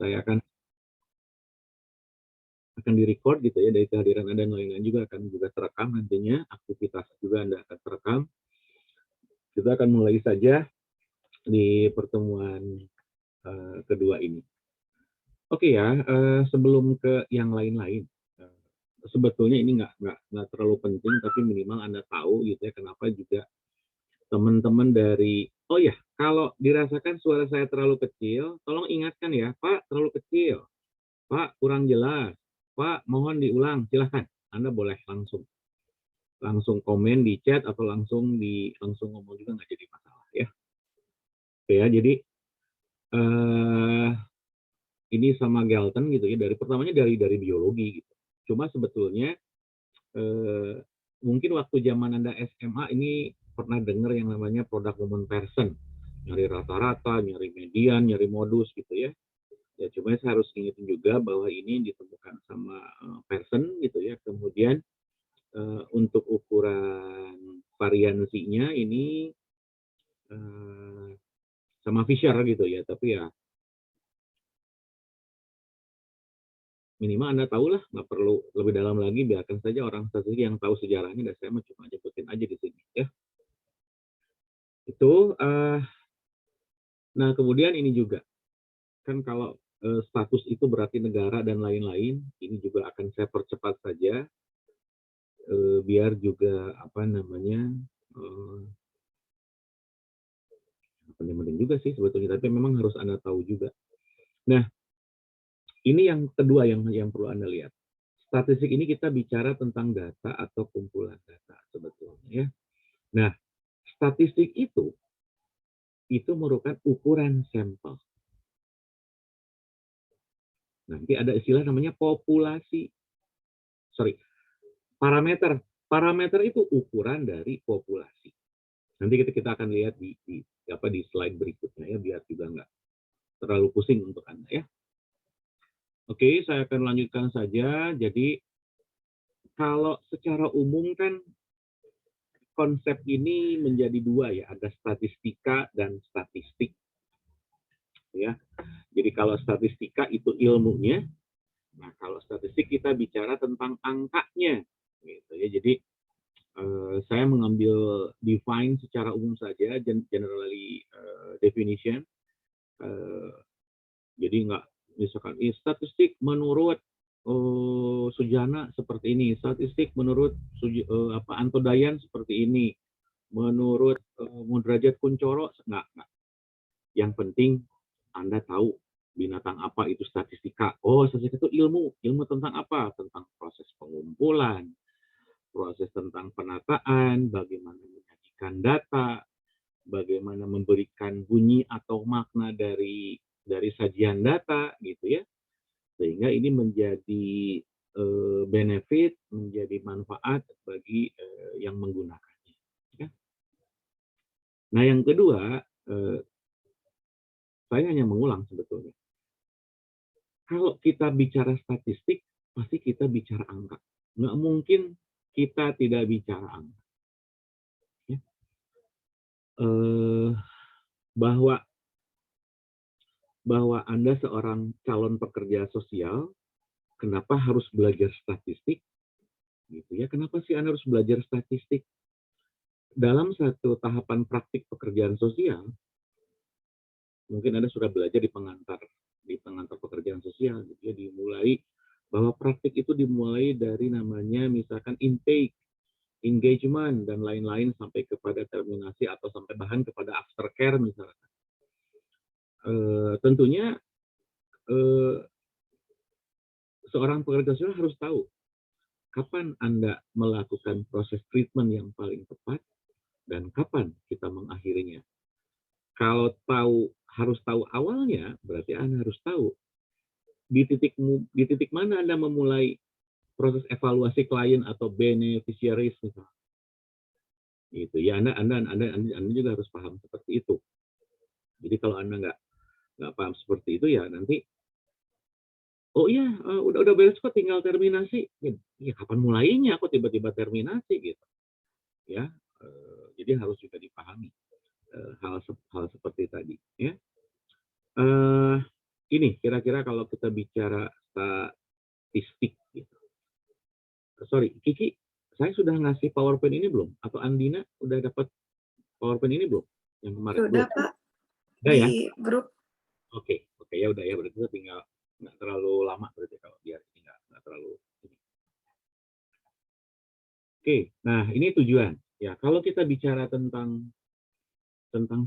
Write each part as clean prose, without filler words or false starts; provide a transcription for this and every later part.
saya akan direcord gitu ya, dari kehadiran Anda dan lain-lain juga akan juga terekam nantinya, aktivitas juga Anda akan terekam. Kita akan mulai saja di pertemuan kedua ini. Oke ya, sebelum ke yang lain-lain, sebetulnya ini nggak terlalu penting, tapi minimal Anda tahu gitu ya, kenapa juga teman-teman dari, oh ya, kalau dirasakan suara saya terlalu kecil, tolong ingatkan ya, Pak terlalu kecil, Pak kurang jelas, Pak mohon diulang, silahkan. Anda boleh langsung komen di chat atau langsung ngomong juga nggak jadi masalah ya. Oke ya, jadi ini sama Galton gitu ya, pertamanya dari biologi gitu. Cuma sebetulnya mungkin waktu zaman Anda SMA ini pernah dengar yang namanya product woman person, nyari rata-rata, nyari median, nyari modus gitu ya. Ya cuma saya harus ingetin juga bahwa ini ditemukan sama person gitu ya. Kemudian untuk ukuran variansinya ini sama Fisher gitu ya. Tapi ya minimal Anda tahu lah, nggak perlu lebih dalam lagi, biarkan saja orang statistik yang tahu sejarahnya, dan saya cuma nyebutin aja di sini ya. Itu nah kemudian ini juga kan kalau status itu berarti negara dan lain-lain, ini juga akan saya percepat saja biar juga apa namanya penting juga sih sebetulnya, tapi memang harus Anda tahu juga. Nah, ini yang kedua yang perlu Anda lihat. Statistik ini kita bicara tentang data atau kumpulan data sebetulnya ya. Nah, statistik itu merupakan ukuran sampel. Nanti ada istilah namanya populasi. Sorry, parameter. Parameter itu ukuran dari populasi. Nanti kita akan lihat di slide berikutnya ya, biar juga nggak terlalu pusing untuk Anda ya. Oke, saya akan lanjutkan saja. Jadi kalau secara umum kan konsep ini menjadi dua ya, ada statistika dan statistik. Ya. Jadi kalau statistika itu ilmunya, nah kalau statistik kita bicara tentang angkanya, gitu ya. Jadi saya mengambil define secara umum saja, generally definition. Jadi nggak misalkan statistik menurut Sujana seperti ini, statistik menurut Anto Dayan seperti ini, menurut Mudrajat Kuncoro nggak. Yang penting Anda tahu binatang apa itu statistika. Oh, statistika itu ilmu tentang apa? Tentang proses pengumpulan, proses tentang penataan, bagaimana menyajikan data, bagaimana memberikan bunyi atau makna dari sajian data gitu ya, sehingga ini menjadi benefit, menjadi manfaat bagi yang menggunakannya. Ya. Nah yang kedua, saya hanya mengulang sebetulnya. Kalau kita bicara statistik, pasti kita bicara angka. Nggak mungkin kita tidak bicara angka. Ya. Bahwa Anda seorang calon pekerja sosial, kenapa harus belajar statistik? Gitu ya. Kenapa sih Anda harus belajar statistik? Dalam satu tahapan praktik pekerjaan sosial, mungkin Anda sudah belajar di pengantar pekerjaan sosial, gitu ya, dimulai bahwa praktik itu dimulai dari namanya misalkan intake, engagement, dan lain-lain sampai kepada terminasi atau sampai bahkan kepada aftercare misalkan. Tentunya seorang pekerja sosial harus tahu kapan Anda melakukan proses treatment yang paling tepat dan kapan kita mengakhirinya. Kalau harus tahu awalnya, berarti Anda harus tahu di titik mana Anda memulai proses evaluasi klien atau beneficiaries misalnya. Gitu ya, Anda juga harus paham seperti itu. Jadi kalau Anda nggak paham seperti itu ya nanti, oh iya udah beres kok, tinggal terminasi. Ya kapan mulainya kok tiba-tiba terminasi gitu. Ya, jadi harus juga dipahami hal seperti tadi. Ya. ini kira-kira kalau kita bicara statistik gitu. Sorry, Kiki, saya sudah ngasih PowerPoint ini belum? Atau Andina udah dapat PowerPoint ini belum? Yang kemarin Sudah, belum? Pak, Udah ya? di grup. Oke, ya udah ya, berarti kita tinggal nggak terlalu lama berarti kalau biar ini nggak terlalu. Oke, nah ini tujuan. Ya, kalau kita bicara tentang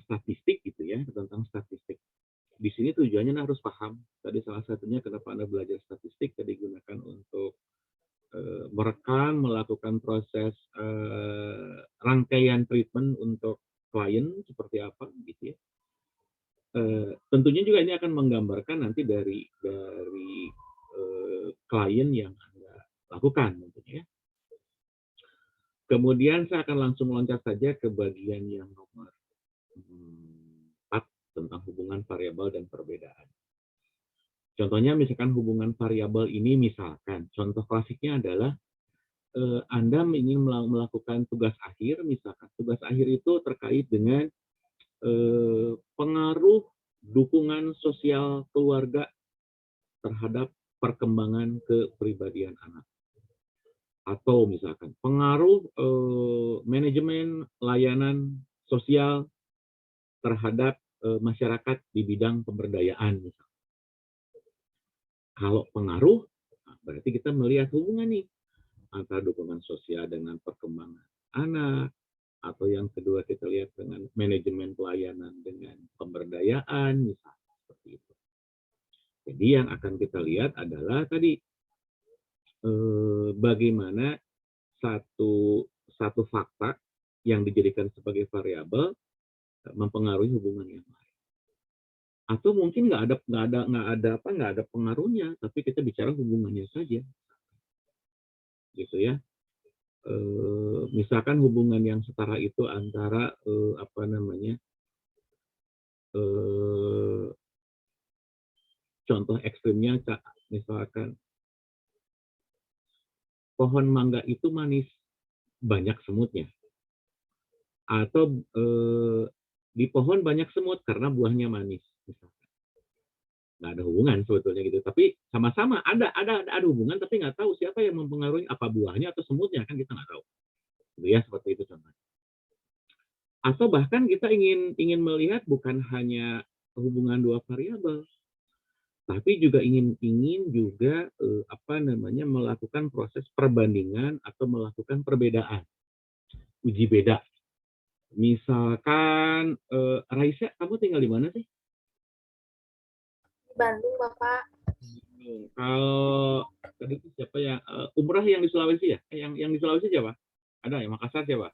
statistik gitu ya, tentang statistik. Di sini tujuannya Anda harus paham. Tadi salah satunya kenapa Anda belajar statistik tadi digunakan untuk merekam, melakukan proses rangkaian treatment untuk klien seperti apa gitu ya. Tentunya juga ini akan menggambarkan nanti dari klien yang Anda lakukan tentunya ya. Kemudian saya akan langsung loncat saja ke bagian yang nomor 4 tentang hubungan variabel dan perbedaan. Contohnya misalkan hubungan variabel ini misalkan, contoh klasiknya adalah Anda ingin melakukan tugas akhir, misalkan tugas akhir itu terkait dengan pengaruh dukungan sosial keluarga terhadap perkembangan kepribadian anak. Atau misalkan pengaruh manajemen layanan sosial terhadap masyarakat di bidang pemberdayaan. Misalkan. Kalau pengaruh, berarti kita melihat hubungan nih antara dukungan sosial dengan perkembangan anak, atau yang kedua kita lihat dengan manajemen pelayanan dengan pemberdayaan, misalnya seperti itu. Jadi yang akan kita lihat adalah tadi bagaimana satu fakta yang dijadikan sebagai variabel mempengaruhi hubungan yang lain. Atau mungkin nggak ada pengaruhnya, tapi kita bicara hubungannya saja, gitu ya. Misalkan hubungan yang setara itu antara contoh ekstrimnya misalkan pohon mangga itu manis, banyak semutnya, atau di pohon banyak semut karena buahnya manis, misalkan. Nggak ada hubungan sebetulnya gitu, tapi sama-sama ada hubungan, tapi nggak tahu siapa yang mempengaruhi, apa buahnya atau semutnya, kan kita nggak tahu, gitu ya, seperti itu contohnya. Atau bahkan kita ingin melihat bukan hanya hubungan dua variabel, tapi juga ingin juga melakukan proses perbandingan atau melakukan perbedaan, uji beda. Misalkan Raisa, kamu tinggal di mana sih? Di Bandung, Bapak. Kalau tadi siapa ya, umrah yang di Sulawesi ya? Yang di Sulawesi siapa? Ada ya, Makassar siapa?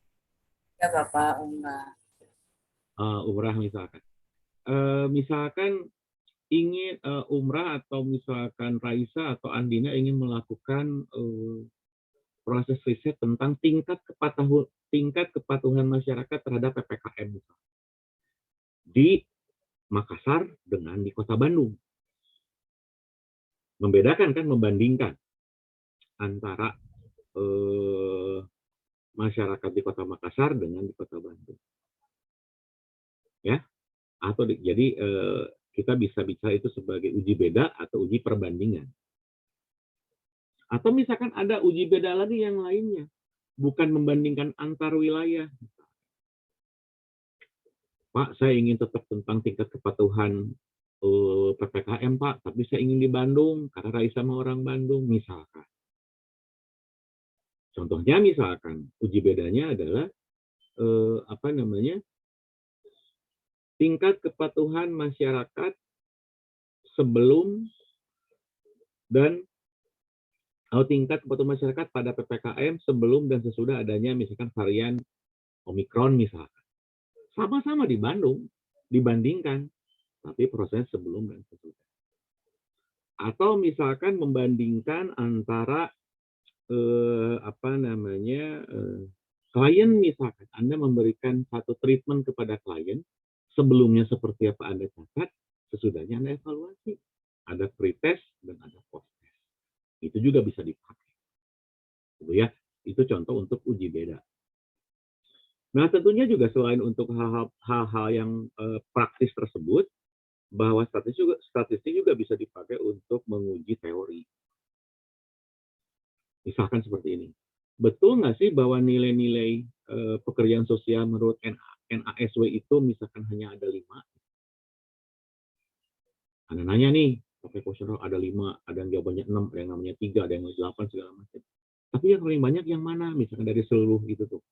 Ya, Bapak, umrah. Umrah misalkan. Misalkan ingin umrah, atau misalkan Raisa atau Andina ingin melakukan proses riset tentang tingkat kepatuhan masyarakat terhadap PPKM di Makassar dengan di Kota Bandung. Membedakan kan, membandingkan antara masyarakat di Kota Makassar dengan di Kota Bandung. Ya, atau jadi kita bisa bicara itu sebagai uji beda atau uji perbandingan. Atau misalkan ada uji beda lagi yang lainnya, bukan membandingkan antar wilayah. Pak, saya ingin tetap tentang tingkat kepatuhan PPKM, Pak, tapi saya ingin di Bandung karena Raisa sama orang Bandung, misalkan. Contohnya misalkan uji bedanya adalah tingkat kepatuhan masyarakat sebelum dan tingkat kepatuhan masyarakat pada PPKM sebelum dan sesudah adanya misalkan varian Omikron misalkan. Sama-sama di Bandung dibandingkan, tapi proses sebelum dan sesudah. Atau misalkan membandingkan antara klien, misalkan Anda memberikan satu treatment kepada klien, sebelumnya seperti apa Anda catat, sesudahnya Anda evaluasi. Ada pre-test dan ada post-test. Itu juga bisa dipakai. Gitu ya. Itu contoh untuk uji beda. Nah, tentunya juga selain untuk hal-hal yang praktis tersebut, bahwa statistik juga bisa dipakai untuk menguji teori. Misalkan seperti ini. Betul nggak sih bahwa nilai-nilai pekerjaan sosial menurut NASW itu misalkan hanya ada 5? Anda nanya nih, profesional ada 5, ada yang jawabannya 6, ada yang namanya 3, ada yang 8, segala macam. Tapi yang paling banyak yang mana? Misalkan dari seluruh itu tuh.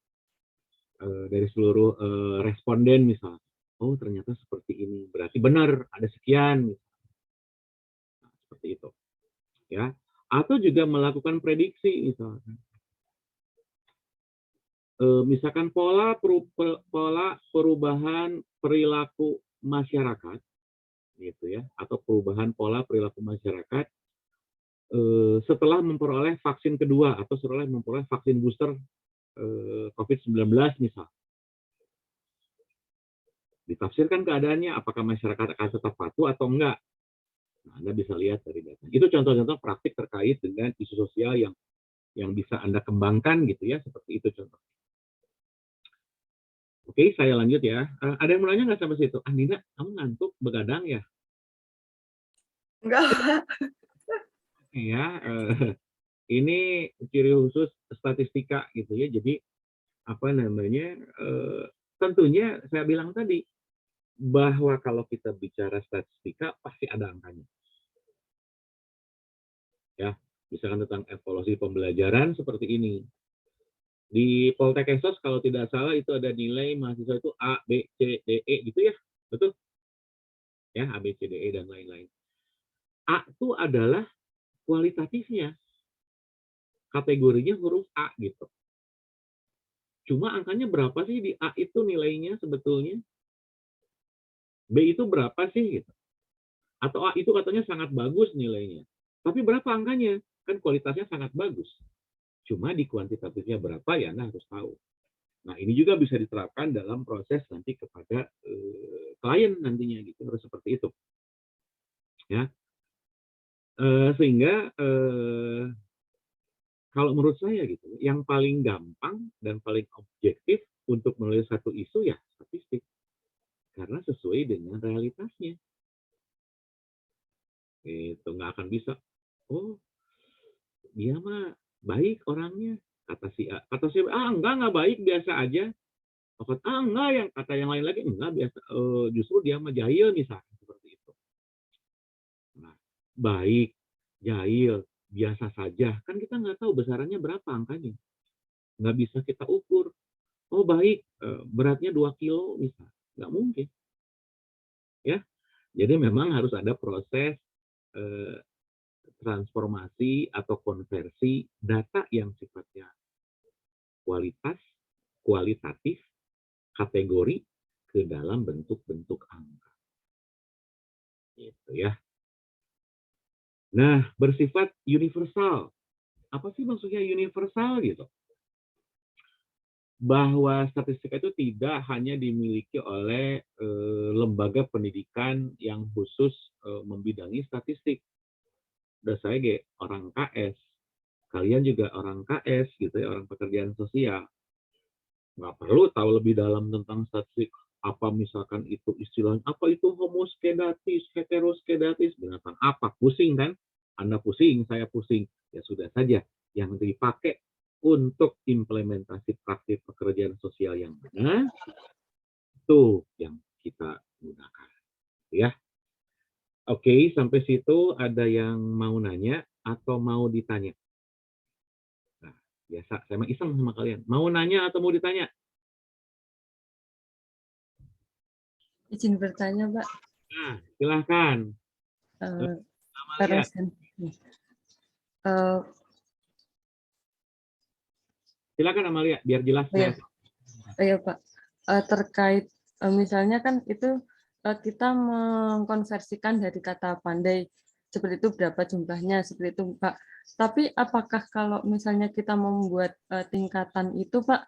Dari seluruh responden misalnya. Oh, ternyata seperti ini. Berarti benar, ada sekian. Nah, seperti itu. Ya. Atau juga melakukan prediksi misalkan. Misalkan pola perubahan perilaku masyarakat gitu ya, atau perubahan pola perilaku masyarakat setelah memperoleh vaksin kedua atau setelah memperoleh vaksin booster COVID-19 misal. Ditafsirkan keadaannya, apakah masyarakat akan tetap patuh atau enggak. Nah, Anda bisa lihat dari data. Itu contoh-contoh praktik terkait dengan isu sosial yang bisa Anda kembangkan gitu ya, seperti itu contoh. Oke, saya lanjut ya. Ada yang mau nanya nggak sampai situ? Nina, kamu ngantuk, begadang ya? Enggak, Pak. Iya, ini ciri khusus statistika gitu ya. Jadi apa namanya? Tentunya saya bilang tadi bahwa kalau kita bicara statistika pasti ada angkanya. Ya, misalkan tentang evaluasi pembelajaran seperti ini. Di Poltek Esos kalau tidak salah itu ada nilai mahasiswa itu A, B, C, D, E gitu ya. Betul? Ya, A, B, C, D, E dan lain-lain. A itu adalah kualitatifnya. Kategorinya huruf A gitu. Cuma angkanya berapa sih di A itu nilainya sebetulnya? B itu berapa sih gitu? Atau A itu katanya sangat bagus nilainya. Tapi berapa angkanya? Kan kualitasnya sangat bagus. Cuma di kuantitatifnya berapa ya Anda harus tahu. Nah, ini juga bisa diterapkan dalam proses nanti kepada klien nantinya gitu, harus seperti itu. Ya. Sehingga kalau menurut saya gitu, yang paling gampang dan paling objektif untuk menulis satu isu ya statistik. Karena sesuai dengan realitasnya. Itu nggak akan bisa. Oh, dia mah baik orangnya, kata si A. Kata si B, enggak baik, biasa aja. Enggak, yang kata yang lain lagi, enggak biasa, justru dia mah jahil misalnya, seperti itu. Nah, baik, jahil, biasa saja, kan kita nggak tahu besarannya berapa angkanya. Nggak bisa kita ukur. Oh baik, beratnya 2 kilo misalnya. Nggak mungkin. Ya, jadi memang harus ada proses transformasi atau konversi data yang sifatnya kualitatif, kategori ke dalam bentuk-bentuk angka. Gitu ya. Nah, bersifat universal. Apa sih maksudnya universal gitu? Bahwa statistika itu tidak hanya dimiliki oleh lembaga pendidikan yang khusus membidangi statistik. Udah saya orang KS, kalian juga orang KS gitu ya, orang pekerjaan sosial. Nggak perlu tahu lebih dalam tentang statistik, apa misalkan itu istilahnya, apa itu homoskedatis, heteroskedatis, binatang apa, pusing kan? Anda pusing, saya pusing. Ya sudah saja, yang dipakai untuk implementasi praktik pekerjaan sosial yang benar, itu yang kita gunakan. Ya, oke, sampai situ ada yang mau nanya atau mau ditanya? Nah, biasa, saya mah iseng sama kalian. Mau nanya atau mau ditanya? Izin bertanya, Pak. Nah, silahkan. Terus, silakan Amalia, biar jelas. Iya Pak, terkait misalnya kan itu kita mengkonversikan dari kata pandai seperti itu berapa jumlahnya seperti itu Pak. Tapi apakah kalau misalnya kita membuat tingkatan itu Pak,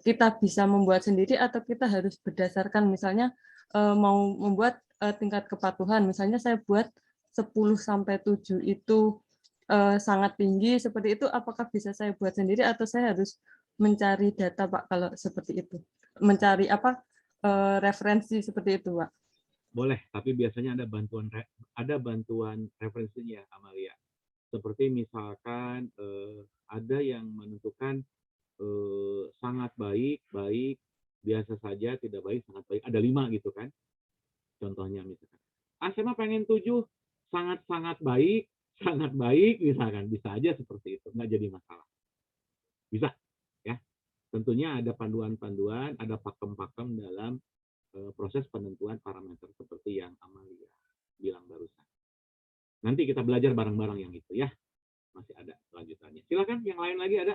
kita bisa membuat sendiri atau kita harus berdasarkan misalnya mau membuat tingkat kepatuhan, misalnya saya buat 10 sampai 7 itu sangat tinggi seperti itu, apakah bisa saya buat sendiri atau saya harus mencari data Pak kalau seperti itu, mencari apa referensi seperti itu Pak? Boleh, tapi biasanya ada bantuan referensinya, Amalia. Seperti misalkan ada yang menentukan sangat baik, baik, biasa saja, tidak baik, sangat baik. Ada 5 gitu kan. Contohnya misalkan. Saya mah pengen 7, sangat-sangat baik, sangat baik misalkan. Bisa aja seperti itu, nggak jadi masalah. Bisa, ya. Tentunya ada panduan-panduan, ada pakem-pakem dalam proses penentuan parameter seperti yang Amalia bilang barusan. Nanti kita belajar bareng-bareng yang itu ya. Masih ada lanjutannya. Silakan yang lain lagi ada.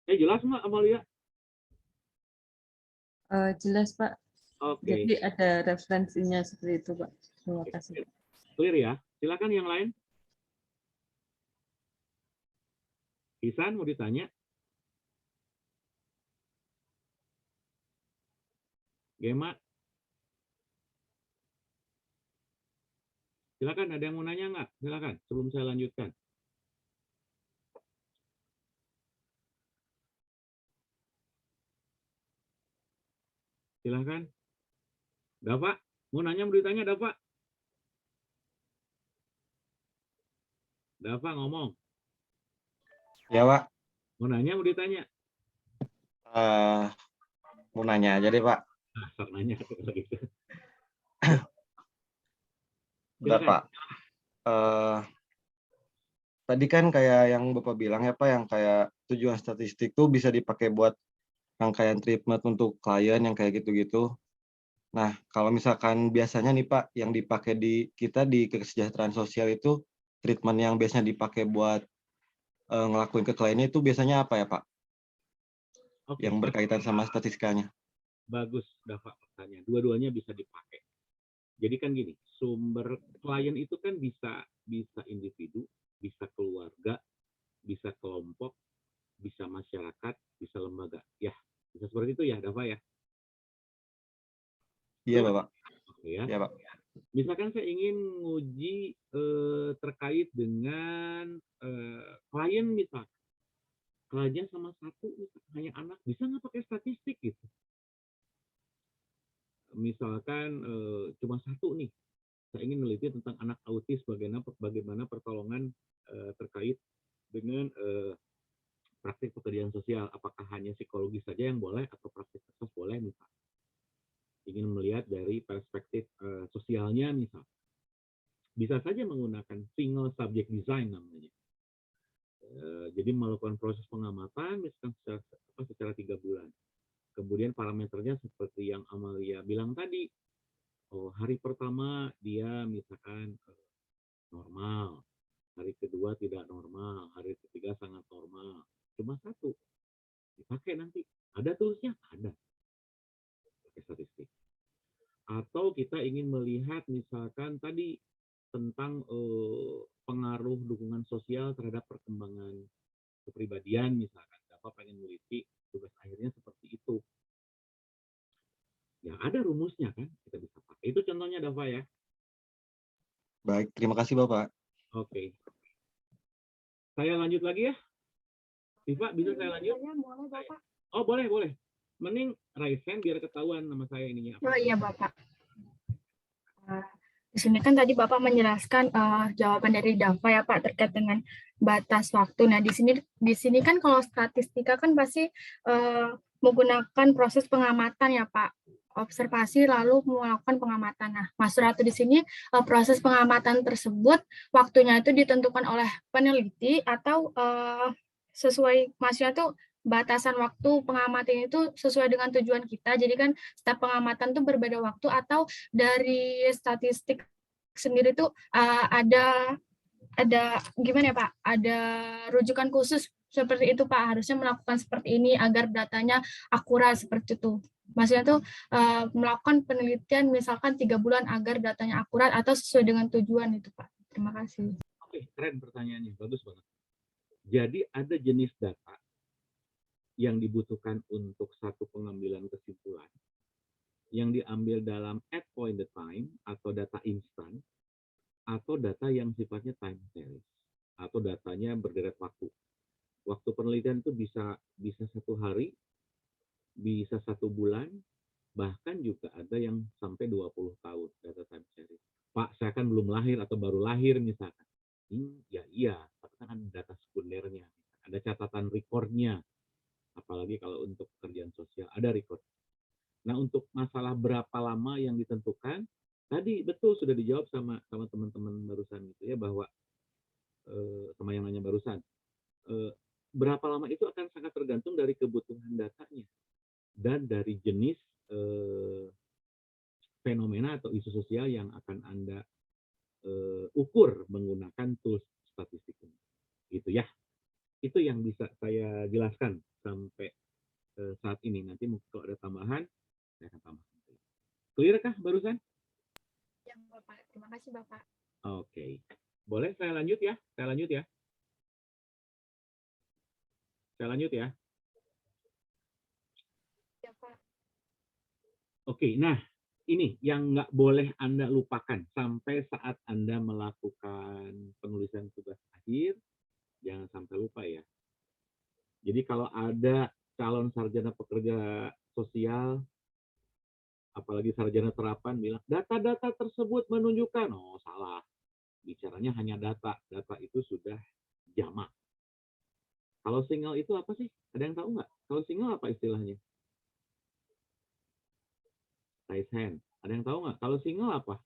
Jelas nggak Amalia? Jelas Pak. Oke. Jadi ada referensinya seperti itu Pak. Terima kasih. Clear ya. Silakan yang lain. Isan mau ditanya? Gema? Silakan, ada yang mau nanya nggak? Silakan, sebelum saya lanjutkan. Silakan. Dava, mau nanya, mau ditanya, Dava? Dava ngomong. Ya, Pak. Mau nanya, mau ditanya? Mau nanya aja deh, Pak. Nah, sok nanya. Bentar, Pak. Tadi kan kayak yang Bapak bilang ya, Pak, yang kayak tujuan statistik tuh bisa dipakai buat rangkaian treatment untuk klien yang kayak gitu-gitu. Nah, kalau misalkan biasanya nih, Pak, yang dipakai di kita di kesejahteraan sosial itu treatment yang biasanya dipakai buat ngelakuin ke kliennya itu biasanya apa ya, Pak? Oke, yang berkaitan sama statistikanya. Bagus, Dava pertanyaan. Dua-duanya bisa dipakai. Jadi kan gini, sumber klien itu kan bisa individu, bisa keluarga, bisa kelompok, bisa masyarakat, bisa lembaga. Ya, bisa seperti itu ya, Dava ya? Iya, Bapak. Oke ya. Iya, Pak. Misalkan saya ingin menguji terkait dengan klien misalkan. Kliennya sama satu, hanya anak, bisa nggak pakai statistik gitu? Misalkan cuma satu nih, saya ingin meneliti tentang anak autis, bagaimana pertolongan terkait dengan praktik pekerjaan sosial. Apakah hanya psikologi saja yang boleh atau praktik sosial boleh misalnya? Ingin melihat dari perspektif sosialnya misalnya. Bisa saja menggunakan single subject design namanya. Jadi melakukan proses pengamatan misalkan secara 3 bulan. Kemudian parameternya seperti yang Amalia bilang tadi. Hari pertama dia misalkan normal, hari kedua tidak normal, hari ketiga sangat normal. Cuma satu, dipakai nanti. Ada toolsnya? Ada. Pakai statistik. Atau kita ingin melihat misalkan tadi tentang pengaruh dukungan sosial terhadap perkembangan kepribadian misalkan. Dapat pengen meliti tugas akhirnya seperti itu. Ya ada rumusnya kan, kita bisa pakai. Itu contohnya Dava ya. Baik, terima kasih Bapak. Oke. Saya lanjut lagi ya. Viva, bisa saya lanjut? Boleh, Bapak. Oh, boleh, boleh. Mending raise hand biar ketahuan nama saya ininya. Oh iya, Bapak. Di sini kan tadi Bapak menjelaskan jawaban dari Dava ya Pak terkait dengan batas waktu. Nah, di sini kan kalau statistika kan pasti menggunakan proses pengamatan ya Pak. Observasi lalu melakukan pengamatan. Nah, Mas Ratu di sini proses pengamatan tersebut waktunya itu ditentukan oleh peneliti atau sesuai maksudnya tuh batasan waktu pengamatan itu sesuai dengan tujuan kita. Jadi kan setiap pengamatan tuh berbeda waktu atau dari statistik sendiri tuh ada gimana ya Pak? Ada rujukan khusus seperti itu Pak, harusnya melakukan seperti ini agar datanya akurat seperti itu. Maksudnya tuh melakukan penelitian misalkan 3 bulan agar datanya akurat atau sesuai dengan tujuan itu Pak. Terima kasih. Oke, keren pertanyaannya, bagus banget. Jadi ada jenis data yang dibutuhkan untuk satu pengambilan kesimpulan yang diambil dalam at point the time atau data instan atau data yang sifatnya time series atau datanya berderet waktu. Waktu penelitian itu bisa 1 hari, bisa 1 bulan, Bahkan juga ada yang sampai 20 tahun data time series. Pak, saya kan belum lahir atau baru lahir misalkan. Ya iya, tapi kan ada data sekundernya, ada catatan rekornya. Apalagi kalau untuk pekerjaan sosial ada record. Nah, untuk masalah berapa lama yang ditentukan, tadi betul sudah dijawab sama teman-teman barusan gitu ya, bahwa sama yang nanya barusan, berapa lama itu akan sangat tergantung dari kebutuhan datanya dan dari jenis fenomena atau isu sosial yang akan Anda ukur menggunakan tools statistik ini. Gitu ya. Itu yang bisa saya jelaskan sampai saat ini. Nanti mungkin kalau ada tambahan, saya akan tambahkan. Clear kah barusan? Ya, Bapak. Terima kasih, Bapak. Oke. Boleh saya lanjut ya? Saya lanjut ya? Saya lanjut ya? Ya, Pak. Oke, nah ini yang nggak boleh Anda lupakan sampai saat Anda melakukan penulisan tugas akhir, jangan sampai lupa ya. Jadi kalau ada calon sarjana pekerja sosial, apalagi sarjana terapan bilang, data-data tersebut menunjukkan, oh salah, bicaranya hanya data, data itu sudah jamak. Kalau single itu apa sih? Ada yang tahu nggak? Kalau single apa istilahnya? Raise hand. Ada yang tahu nggak? Kalau single apa?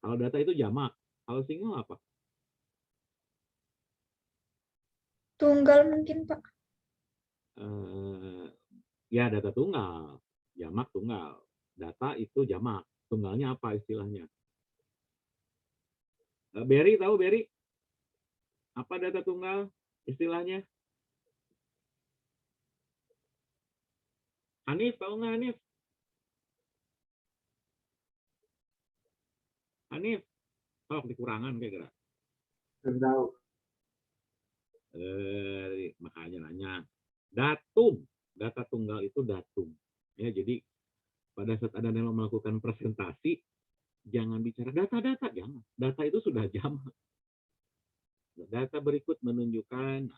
Kalau data itu jamak. Kalau single apa? Tunggal mungkin, Pak. Ya data tunggal. Jamak tunggal. Data itu jamak. Tunggalnya apa istilahnya? Berry tahu Berry? Apa data tunggal istilahnya? Hanif tahu nggak Hanif? Hanif, oh dikurangan kayak gerak. Tahu. Makanya nanya. Datum, data tunggal itu datum. Ya, jadi pada saat Anda melakukan presentasi, jangan bicara data-data, jangan. Data itu sudah jamak. Data berikut menunjukkan,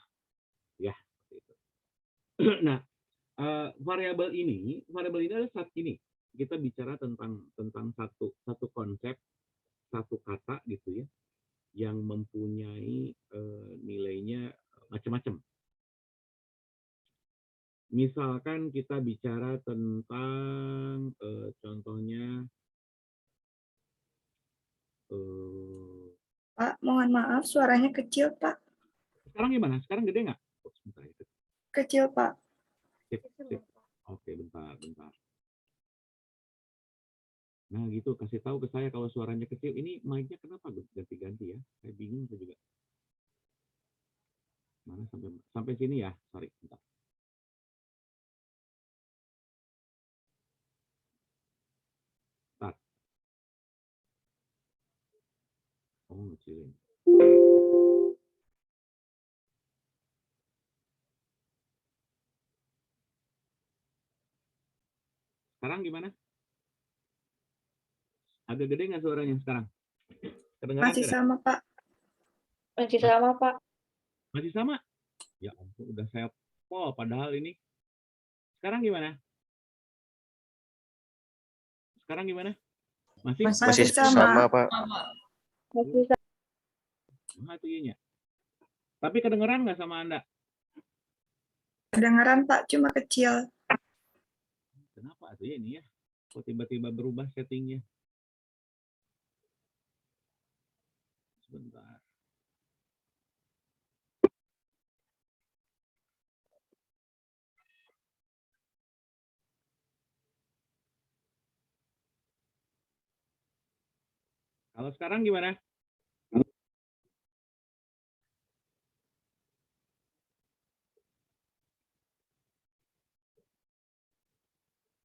ya, itu. Nah, variabel ini adalah saat ini kita bicara tentang satu konsep, satu kata gitu ya, yang mempunyai nilainya macam-macam. Misalkan kita bicara tentang contohnya Pak, mohon maaf, suaranya kecil, Pak. sekarang gimana? Sekarang gede nggak? Oh, sebentar ya. Kecil, Pak. Sip, sip. Oke, bentar. Nah, gitu. Kasih tahu ke saya kalau suaranya kecil. Ini mic-nya kenapa ganti-ganti ya? Saya bingung saya juga. Mana sampai sini ya? Sorry, bentar. Oh, ngecilin. Sekarang gimana? Agak gede nggak suaranya sekarang? Kedengaran Masih nggak? sama, Pak. Masih sama, Pak. Masih sama? Ya ampun, udah saya pol padahal ini. Sekarang gimana? Sekarang gimana? Masih sama, Pak. Masih sama. Nah, itu iya. Tapi kedengeran nggak sama Anda? Kedengaran, Pak, cuma kecil. Kenapa tuh ya ini ya? Kok tiba-tiba berubah settingnya? Sebentar. Kalau sekarang gimana?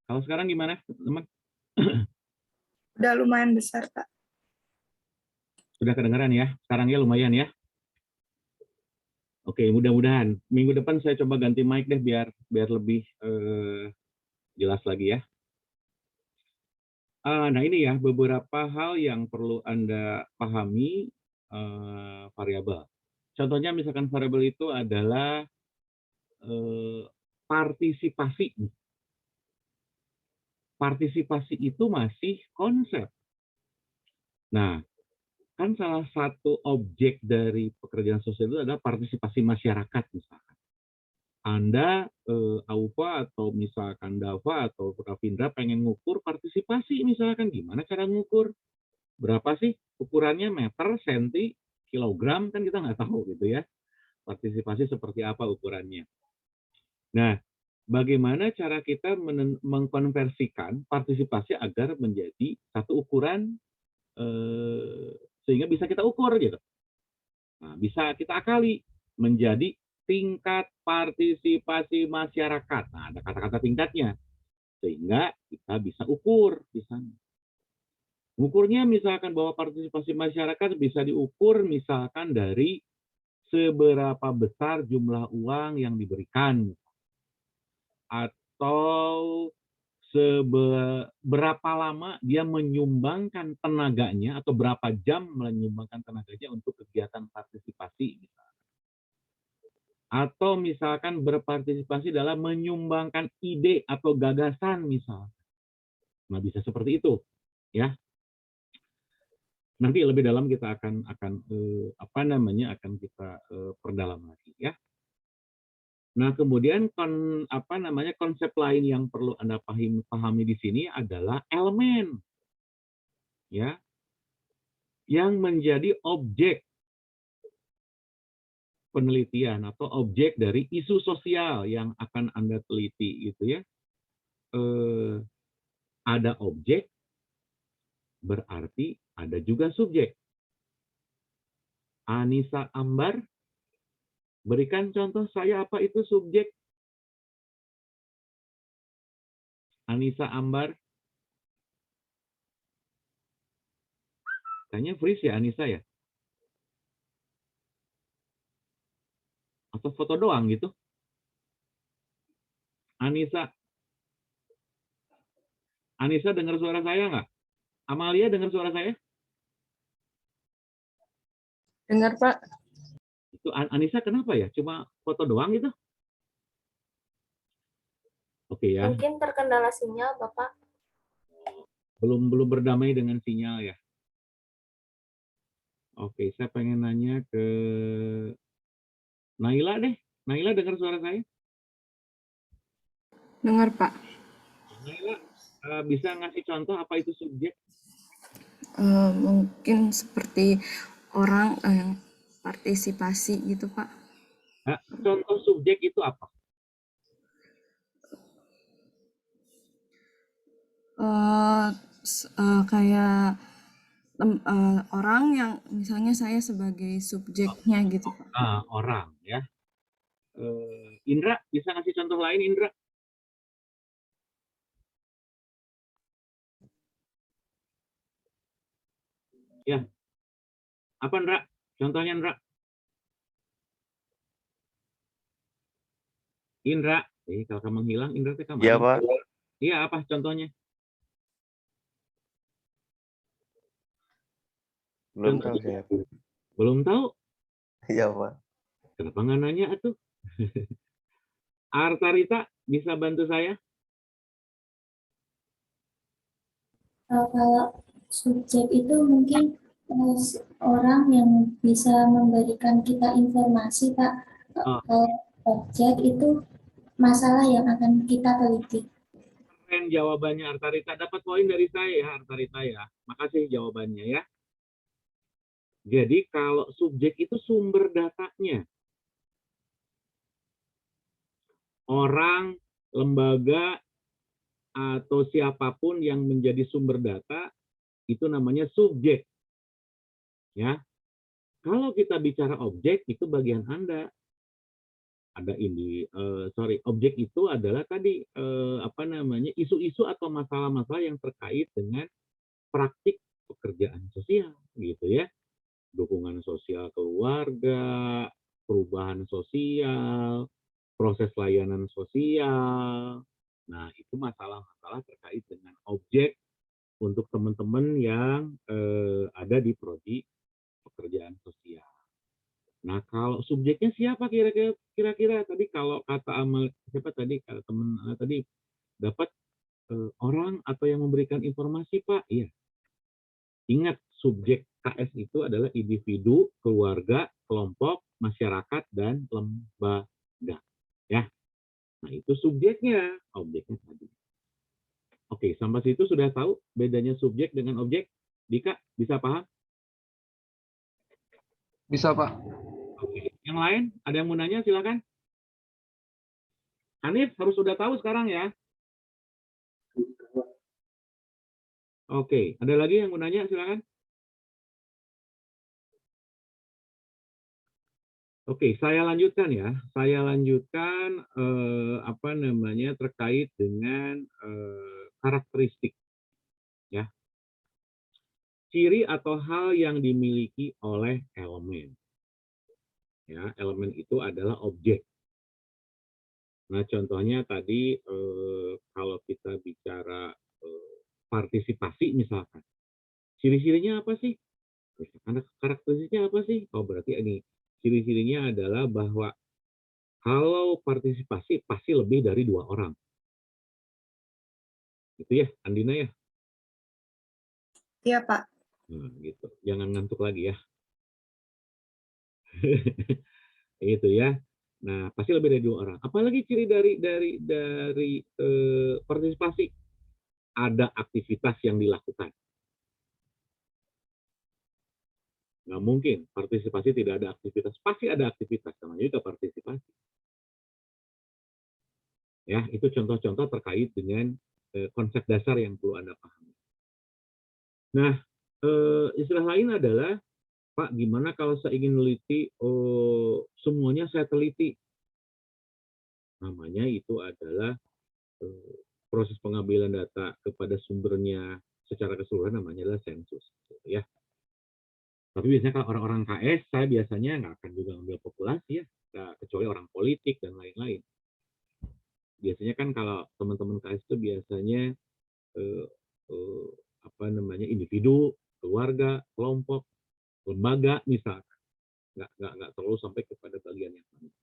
Kalau sekarang gimana, teman? Udah lumayan besar, Pak. Sudah kedengeran ya? Sekarang ya lumayan ya? Oke, mudah-mudahan. Minggu depan saya coba ganti mic deh biar lebih jelas lagi ya. Nah ini ya beberapa hal yang perlu Anda pahami variabel. Contohnya misalkan variabel itu adalah partisipasi. partisipasi itu masih konsep. Nah, kan salah satu objek dari pekerjaan sosial itu adalah partisipasi masyarakat misalkan. Anda, Aufa atau misalkan Dava atau Rafindra pengen ngukur partisipasi misalkan, gimana cara ngukur? Berapa sih ukurannya, meter, senti, kilogram, kan kita nggak tahu gitu ya. Partisipasi seperti apa ukurannya. Nah, bagaimana cara kita mengkonversikan partisipasi agar menjadi satu ukuran sehingga bisa kita ukur gitu. Nah, bisa kita akali menjadi tingkat partisipasi masyarakat. Nah, ada kata-kata tingkatnya. Sehingga kita bisa ukur di sana. Ukurnya misalkan bahwa partisipasi masyarakat bisa diukur misalkan dari seberapa besar jumlah uang yang diberikan. Atau seberapa lama dia menyumbangkan tenaganya atau berapa jam menyumbangkan tenaganya untuk kegiatan partisipasi misalkan. Atau misalkan berpartisipasi dalam menyumbangkan ide atau gagasan misalkan. Nah, bisa seperti itu ya. Nanti lebih dalam kita akan akan kita perdalam lagi ya. Nah, kemudian konsep lain yang perlu Anda pahami di sini adalah elemen ya yang menjadi objek penelitian atau objek dari isu sosial yang akan Anda teliti gitu ya. Ada objek berarti ada juga subjek. Anissa Ambar, berikan contoh saya apa itu subjek. Anissa Ambar. Kayaknya freeze ya Anissa ya? Atau foto doang gitu? Anissa dengar suara saya nggak? Amalia dengar suara saya? Dengar, Pak. Itu Anissa kenapa ya? Cuma foto doang gitu? Oke ya. Mungkin terkendala sinyal, Bapak. Belum berdamai dengan sinyal ya. Oke, saya pengen nanya ke Naila deh. Naila dengar suara saya? Dengar, Pak. Naila, bisa ngasih contoh apa itu subjek? Mungkin seperti orang yang partisipasi gitu, Pak. Nah, contoh subjek itu apa? Kayak orang yang misalnya saya sebagai subjeknya gitu, Pak. Orang ya. Indra, bisa ngasih contoh lain Indra? Ya. Apa Indra? Contohnya Indra? Indra, kalau kamu menghilang, Indra kamu. Iya, Pak. Iya, apa contohnya? Belum tahu saya. Belum tahu? Iya, Pak. Kenapa nggak nanya atuh? Artarita, bisa bantu saya? Kalau subjek itu mungkin orang yang bisa memberikan kita informasi, Pak. Kalau objek itu masalah yang akan kita teliti. Keren jawabannya Artarita. Dapat poin dari saya ya Artarita ya. Makasih jawabannya ya. Jadi kalau subjek itu sumber datanya. Orang, lembaga, atau siapapun yang menjadi sumber data, itu namanya subjek. Ya. Kalau kita bicara objek, itu bagian Anda. Ada objek itu adalah tadi isu-isu atau masalah-masalah yang terkait dengan praktik pekerjaan sosial gitu ya. Dukungan sosial keluarga, perubahan sosial, proses layanan sosial. Nah, itu masalah-masalah terkait dengan objek untuk teman-teman yang ada di prodi pekerjaan sosial. Nah, kalau subjeknya siapa kira-kira tadi kalau kata Amal siapa tadi teman tadi dapat orang atau yang memberikan informasi, Pak. Iya. Ingat, subjek KS itu adalah individu, keluarga, kelompok, masyarakat, dan lembaga. Ya. Nah, itu subjeknya, objeknya tadi. Oke, sampai situ sudah tahu bedanya subjek dengan objek? Dika, bisa paham? Bisa, Pak. Oke. Yang lain, ada yang mau nanya? Silakan. Hanif harus sudah tahu sekarang ya. Oke, ada lagi yang mau nanya? Silakan. Oke, saya lanjutkan ya. Saya lanjutkan terkait dengan karakteristik ya. Ciri atau hal yang dimiliki oleh elemen. Ya, elemen itu adalah objek. Nah, contohnya tadi kalau kita bicara partisipasi misalkan. Ciri-cirinya apa sih? Karakteristiknya apa sih? Oh, berarti ini ciri-cirinya adalah bahwa kalau partisipasi pasti lebih dari 2 orang. Gitu ya, Andina ya? Iya, Pak. Nah, gitu. Jangan ngantuk lagi ya. Itu ya. Nah, pasti lebih dari 2 orang. Apalagi ciri dari partisipasi? Ada aktivitas yang dilakukan. Nggak mungkin partisipasi tidak ada aktivitas. Pasti ada aktivitas, namanya juga partisipasi. Ya, itu contoh-contoh terkait dengan konsep dasar yang perlu Anda pahami. Nah, istilah lain adalah, Pak, gimana kalau saya ingin meneliti, semuanya saya teliti? Namanya itu adalah proses pengambilan data kepada sumbernya secara keseluruhan, namanya adalah sensus. Gitu ya. Tapi biasanya kalau orang-orang KS, saya biasanya nggak akan juga ambil populasi ya, kecuali orang politik dan lain-lain. Biasanya kan kalau teman-teman KS itu biasanya individu, keluarga, kelompok, lembaga misalkan, nggak terlalu sampai kepada bagian yang lain.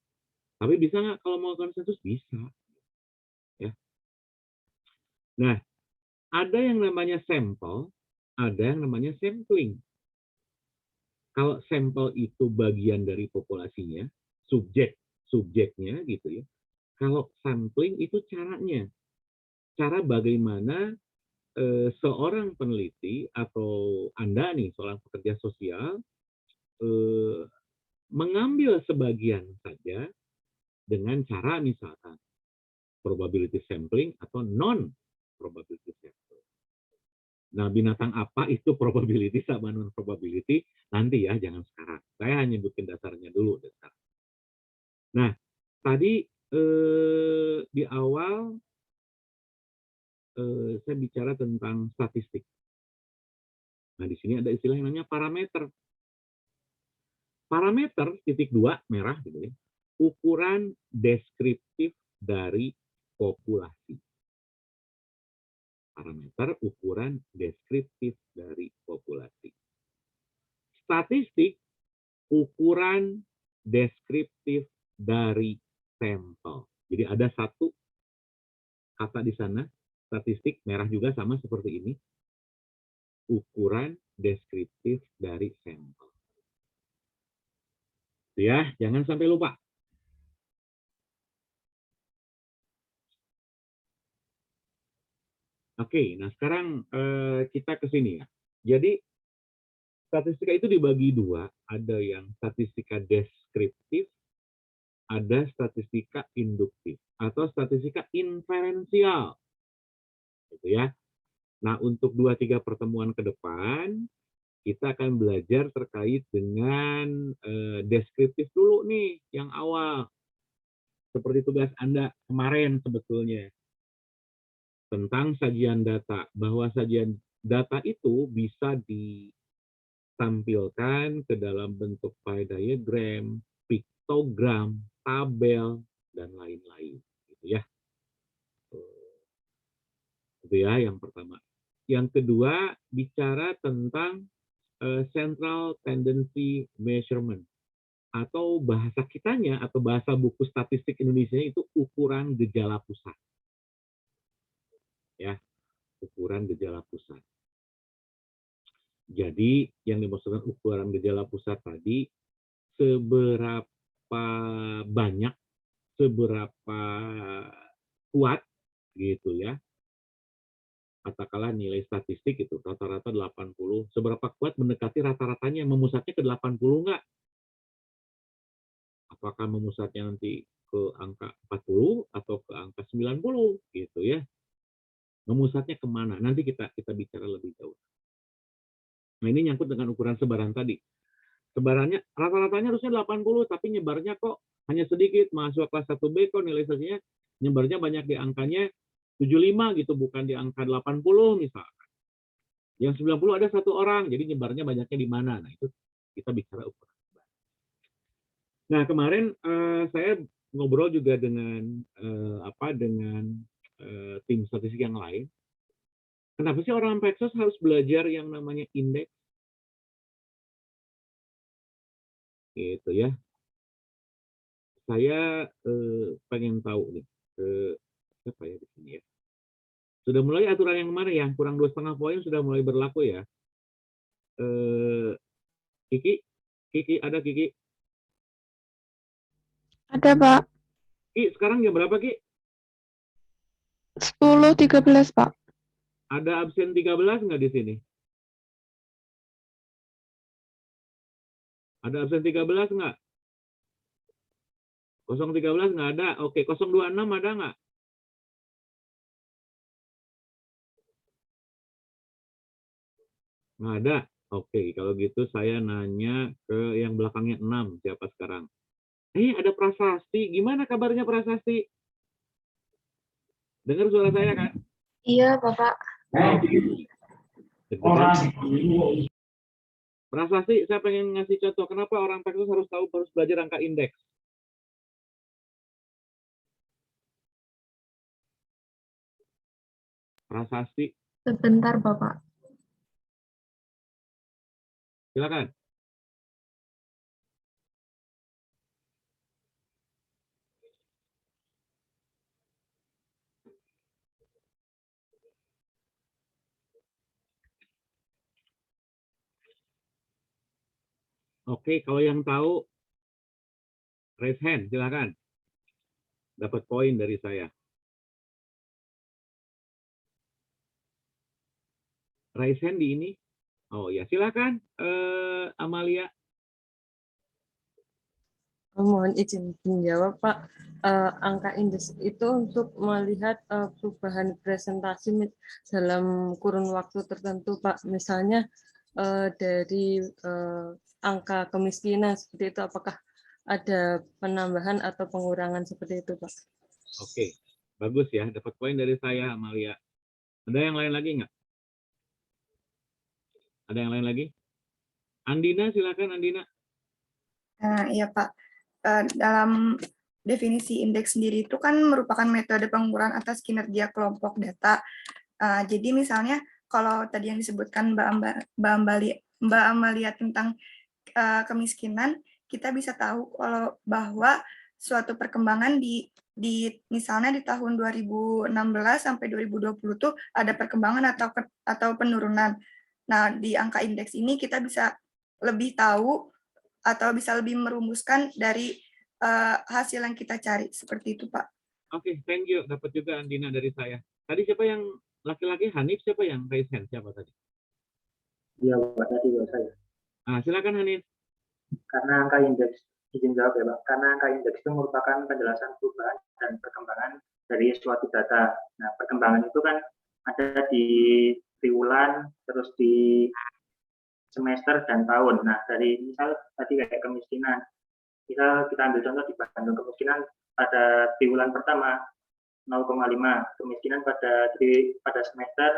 Tapi bisa nggak kalau mau konsensus? Bisa. Ya. Nah, ada yang namanya sampel, ada yang namanya sampling. Kalau sampel itu bagian dari populasinya, subjeknya gitu ya. Kalau sampling itu caranya, cara bagaimana seorang peneliti atau Anda nih, seorang pekerja sosial, mengambil sebagian saja dengan cara misalkan probability sampling atau non probability sampling. Nah, binatang apa itu probability sama non probability nanti ya, jangan sekarang. Saya hanya bikin dasarnya dulu. Nah, tadi di awal saya bicara tentang statistik. Nah, di sini ada istilah yang namanya parameter. Parameter titik 2 merah gitu ya. Ukuran deskriptif dari populasi. Parameter ukuran deskriptif dari populasi. Statistik ukuran deskriptif dari sampel. Jadi ada satu kata di sana, statistik merah juga sama seperti ini. Ukuran deskriptif dari sampel. Ya, jangan sampai lupa. Oke, nah sekarang kita ke sini ya. Jadi statistika itu dibagi 2, ada yang statistika deskriptif, ada statistika induktif atau statistika inferensial. Gitu ya. Nah, untuk 2-3 pertemuan ke depan kita akan belajar terkait dengan deskriptif dulu nih yang awal. Seperti tugas Anda kemarin sebetulnya. Tentang sajian data, bahwa sajian data itu bisa ditampilkan ke dalam bentuk pie diagram, piktogram, tabel, dan lain-lain. Gitu ya. Itu ya yang pertama. Yang kedua, bicara tentang central tendency measurement. Atau bahasa kitanya, atau bahasa buku statistik Indonesia itu ukuran gejala pusat. ya, ukuran gejala pusat. Jadi yang dimaksudkan ukuran gejala pusat tadi, seberapa banyak, seberapa kuat gitu ya, katakanlah nilai statistik itu rata-rata 80, seberapa kuat mendekati rata-ratanya, memusatnya ke 80 nggak? Apakah memusatnya nanti ke angka 40 atau ke angka 90 gitu ya? Memusatnya kemana? Nanti kita bicara lebih jauh. Nah, ini nyangkut dengan ukuran sebaran tadi. Sebarannya rata-ratanya harusnya 80, tapi nyebarnya kok hanya sedikit. Mahasiswa kelas 1B kok nilai sesinya nyebarnya banyak di angkanya 75 gitu, bukan di angka 80 misalkan. Yang 90 ada satu orang, jadi nyebarnya banyaknya di mana? Nah, itu kita bicara ukuran. Nah, kemarin saya ngobrol juga dengan tim statistik yang lain. Kenapa sih orang Peksos harus belajar yang namanya indeks? Gitu ya. Saya pengen tahu nih, siapa ya di sini ya? Sudah mulai aturan yang kemarin ya, kurang 2,5 poin sudah mulai berlaku ya. Kiki, ada Kiki? Ada, Pak. Ki, sekarang jam berapa, Ki? 10.13, Pak. Ada absen 13 nggak di sini? Ada absen 13 nggak? 013 nggak ada. Oke, 026 ada nggak? Nggak ada. Oke, kalau gitu saya nanya ke yang belakangnya 6. Siapa sekarang? Ada Prasasti. Gimana kabarnya Prasasti? Dengar suara saya kan? Iya, Bapak. Prasasti, saya pengen ngasih contoh. Kenapa orang Peksos harus belajar angka indeks? Prasasti, Sebentar, Bapak. silakan. Oke, kalau yang tahu, raise hand, silakan. Dapat poin dari saya. Raise hand di ini. Oh ya, silakan, Amalia. Mohon izin menjawab, Pak. Angka indeks itu untuk melihat perubahan presentasi dalam kurun waktu tertentu, Pak. Misalnya dari angka kemiskinan seperti itu, apakah ada penambahan atau pengurangan seperti itu, Pak? Oke, bagus ya. Dapat poin dari saya, Amalia. Ada yang lain lagi nggak? Ada yang lain lagi? Andina, silakan Andina. Iya Pak, dalam definisi indeks sendiri itu kan merupakan metode pengukuran atas kinerja kelompok data. Jadi misalnya kalau tadi yang disebutkan Mbak Amalia tentang kemiskinan, kita bisa tahu kalau bahwa suatu perkembangan di misalnya di tahun 2016 sampai 2020 tuh ada perkembangan atau penurunan. Nah, di angka indeks ini kita bisa lebih tahu atau bisa lebih merumuskan dari hasil yang kita cari. Seperti itu, Pak. Oke, thank you. Dapat juga Andina dari saya. Tadi siapa yang laki-laki? Hanif, siapa yang raise hand? Siapa tadi? Iya, Pak, tadi saya. Silakan Hanif. Karena angka indeks, izin jawab ya, Pak. Karena angka indeks itu merupakan penjelasan perubahan dan perkembangan dari suatu data. Nah, perkembangan itu kan ada di triwulan, terus di semester dan tahun. Nah, dari misal tadi kayak kemiskinan, kita ambil contoh di Bandung, kemiskinan pada triwulan pertama 0,5, kemiskinan pada semester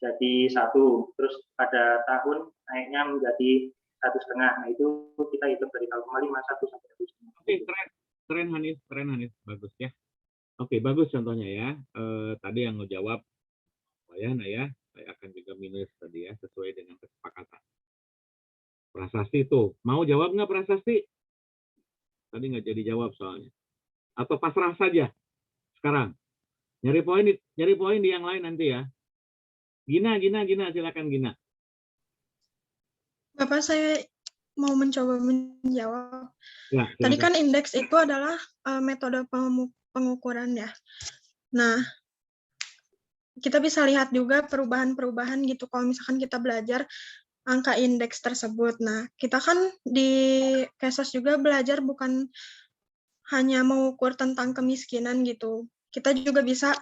jadi 1, terus pada tahun naiknya menjadi 1,5. Nah, itu kita hitung dari 0,5, 1 sampai 1,5. Oke, keren Hanif, bagus ya. Oke, bagus contohnya ya. Tadi yang ngejawab ya, saya akan juga minus tadi ya, sesuai dengan kesepakatan. Prasasti itu, mau jawab nggak Prasasti? Tadi nggak jadi jawab soalnya. Atau pasrah saja sekarang? Nyari poin di yang lain nanti ya. Gina, silakan Gina. Bapak, saya mau mencoba menjawab. Ya, Tadi silakan. kan indeks itu adalah metode pengukuran ya. Nah, kita bisa lihat juga perubahan-perubahan gitu kalau misalkan kita belajar angka indeks tersebut. Nah, kita kan di KESOS juga belajar bukan hanya mengukur tentang kemiskinan gitu. Kita juga bisa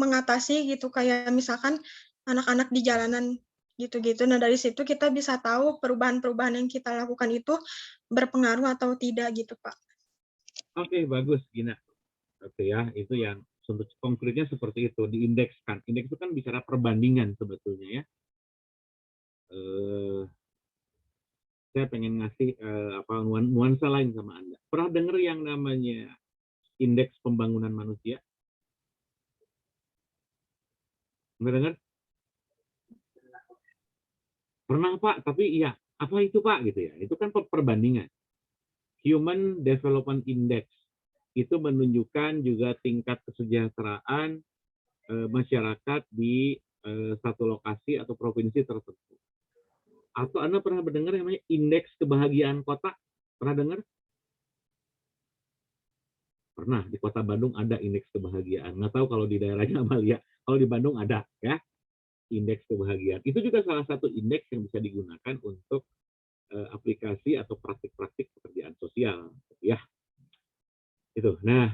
mengatasi gitu, kayak misalkan anak-anak di jalanan gitu-gitu. Nah, dari situ kita bisa tahu perubahan-perubahan yang kita lakukan itu berpengaruh atau tidak gitu, Pak. Oke, bagus Gina. Oke ya, itu yang konkretnya seperti itu, diindekskan. Indeks itu kan bicara perbandingan sebetulnya ya. Saya pengen ngasih nuansa lain sama Anda. Pernah dengar yang namanya indeks pembangunan manusia? Pernah dengar? Pernah Pak, tapi iya, apa itu Pak gitu ya? Itu kan perbandingan. Human Development Index itu menunjukkan juga tingkat kesejahteraan masyarakat di satu lokasi atau provinsi tertentu. Atau Anda pernah mendengar yang namanya indeks kebahagiaan kota? Pernah dengar? Pernah, di kota Bandung ada indeks kebahagiaan. Nggak tahu kalau di daerahnya Amalia. Kalau di Bandung ada ya, indeks kebahagiaan. Itu juga salah satu indeks yang bisa digunakan untuk aplikasi atau praktik-praktik pekerjaan sosial. Ya, itu. Nah,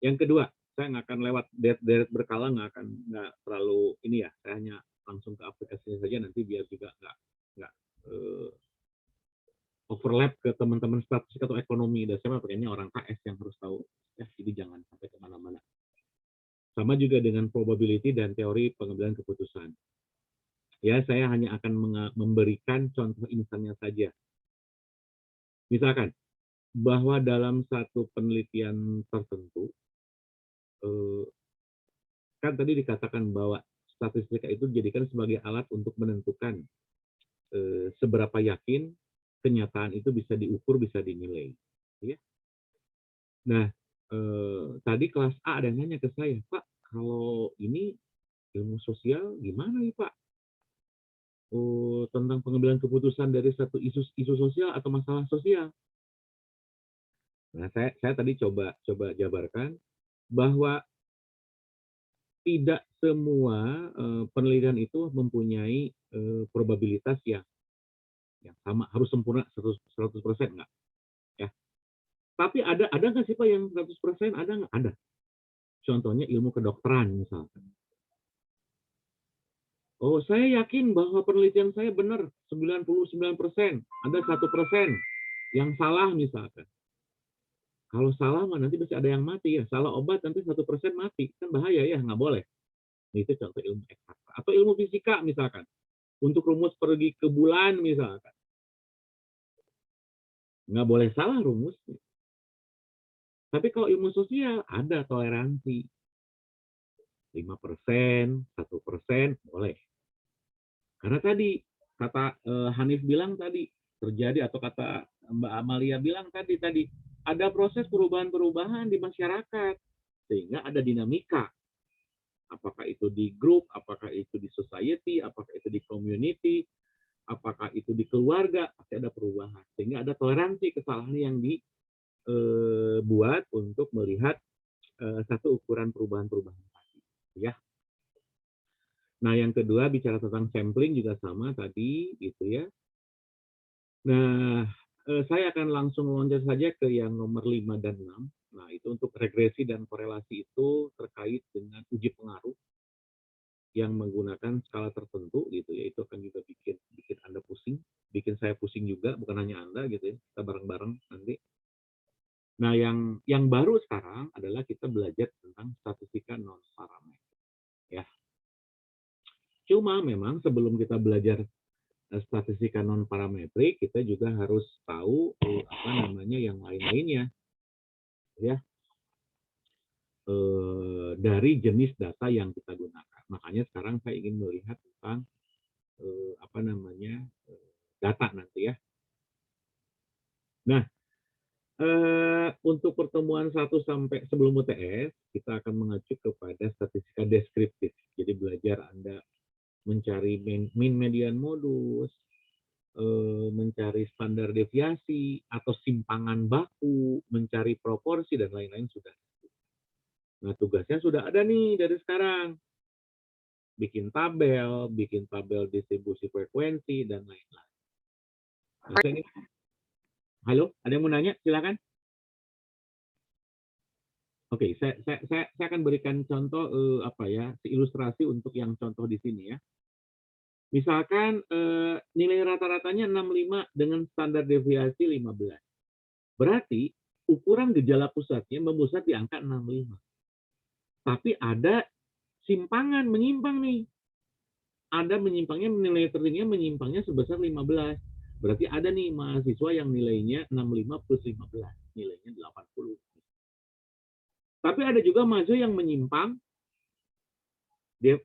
yang kedua, saya nggak akan lewat deret berkala, nggak terlalu ini ya. Saya hanya langsung ke aplikasinya saja, nanti biar juga nggak overlap ke teman-teman statistik atau ekonomi. Dan saya pakainya orang KS yang harus tahu ya, jadi jangan sampai kemana-mana. Sama juga dengan probability dan teori pengambilan keputusan. Ya, saya hanya akan memberikan contoh instannya saja. Misalkan bahwa dalam satu penelitian tertentu, kan tadi dikatakan bahwa statistika itu dijadikan sebagai alat untuk menentukan seberapa yakin kenyataan itu bisa diukur, bisa dinilai. Ya. Nah, tadi kelas A ada yang nanya ke saya, Pak, kalau ini ilmu sosial gimana nih Pak? Tentang pengambilan keputusan dari satu isu sosial atau masalah sosial. Nah, saya tadi coba jabarkan bahwa tidak semua penelitian itu mempunyai probabilitas yang sama, harus sempurna 100% enggak. Ya. Tapi ada nggak sih Pak yang 100%? Ada nggak? Ada. Contohnya ilmu kedokteran misalkan. Oh, saya yakin bahwa penelitian saya benar 99%. Ada 1% yang salah misalkan. Kalau salah nanti bisa ada yang mati ya. Salah obat nanti 1% mati. Kan bahaya ya, nggak boleh. Itu contoh ilmu eksakta. Atau ilmu fisika misalkan. Untuk rumus pergi ke bulan misalkan. Nggak boleh salah rumusnya. Tapi kalau ilmu sosial ada toleransi. 5%, 1% boleh. Karena tadi kata Hanif bilang tadi terjadi, atau kata Mbak Amalia bilang tadi ada proses perubahan-perubahan di masyarakat sehingga ada dinamika. Apakah itu di grup, apakah itu di society, apakah itu di community, apakah itu di keluarga, pasti ada perubahan. Sehingga ada toleransi kesalahan yang dibuat untuk melihat satu ukuran perubahan-perubahan tadi. Ya. Nah, yang kedua bicara tentang sampling juga sama tadi, gitu ya. Nah, saya akan langsung loncat saja ke yang nomor 5 dan 6. Nah, itu untuk regresi dan korelasi itu terkait dengan uji pengaruh yang menggunakan skala tertentu, gitu ya. Itu akan juga bikin Anda pusing, bikin saya pusing juga, bukan hanya Anda, gitu ya. Kita bareng-bareng nanti. Nah, yang baru sekarang adalah kita belajar tentang statistika non parameter, ya. Cuma memang sebelum kita belajar statistika non parametrik, kita juga harus tahu yang lain-lainnya, ya, dari jenis data yang kita gunakan. Makanya sekarang saya ingin melihat tentang data nanti ya. Nah, untuk pertemuan 1 sampai sebelum UTS, kita akan mengacu kepada statistika deskriptif. Jadi belajar Anda mencari mean median modus, mencari standar deviasi, atau simpangan baku, mencari proporsi, dan lain-lain sudah. Nah, tugasnya sudah ada nih dari sekarang. Bikin tabel distribusi frekuensi, dan lain-lain. Nah, halo, ada yang mau nanya? Silakan. Oke, saya akan berikan contoh ilustrasi untuk yang contoh di sini ya. Misalkan nilai rata-ratanya 65 dengan standar deviasi 15. Berarti ukuran gejala pusatnya membusat di angka 65. Tapi ada simpangan menyimpang nih. Ada menyimpangnya, nilai tertingginya menyimpangnya sebesar 15. Berarti ada nih mahasiswa yang nilainya 65 plus 15, nilainya 80. Tapi ada juga mahasiswa yang menyimpang dia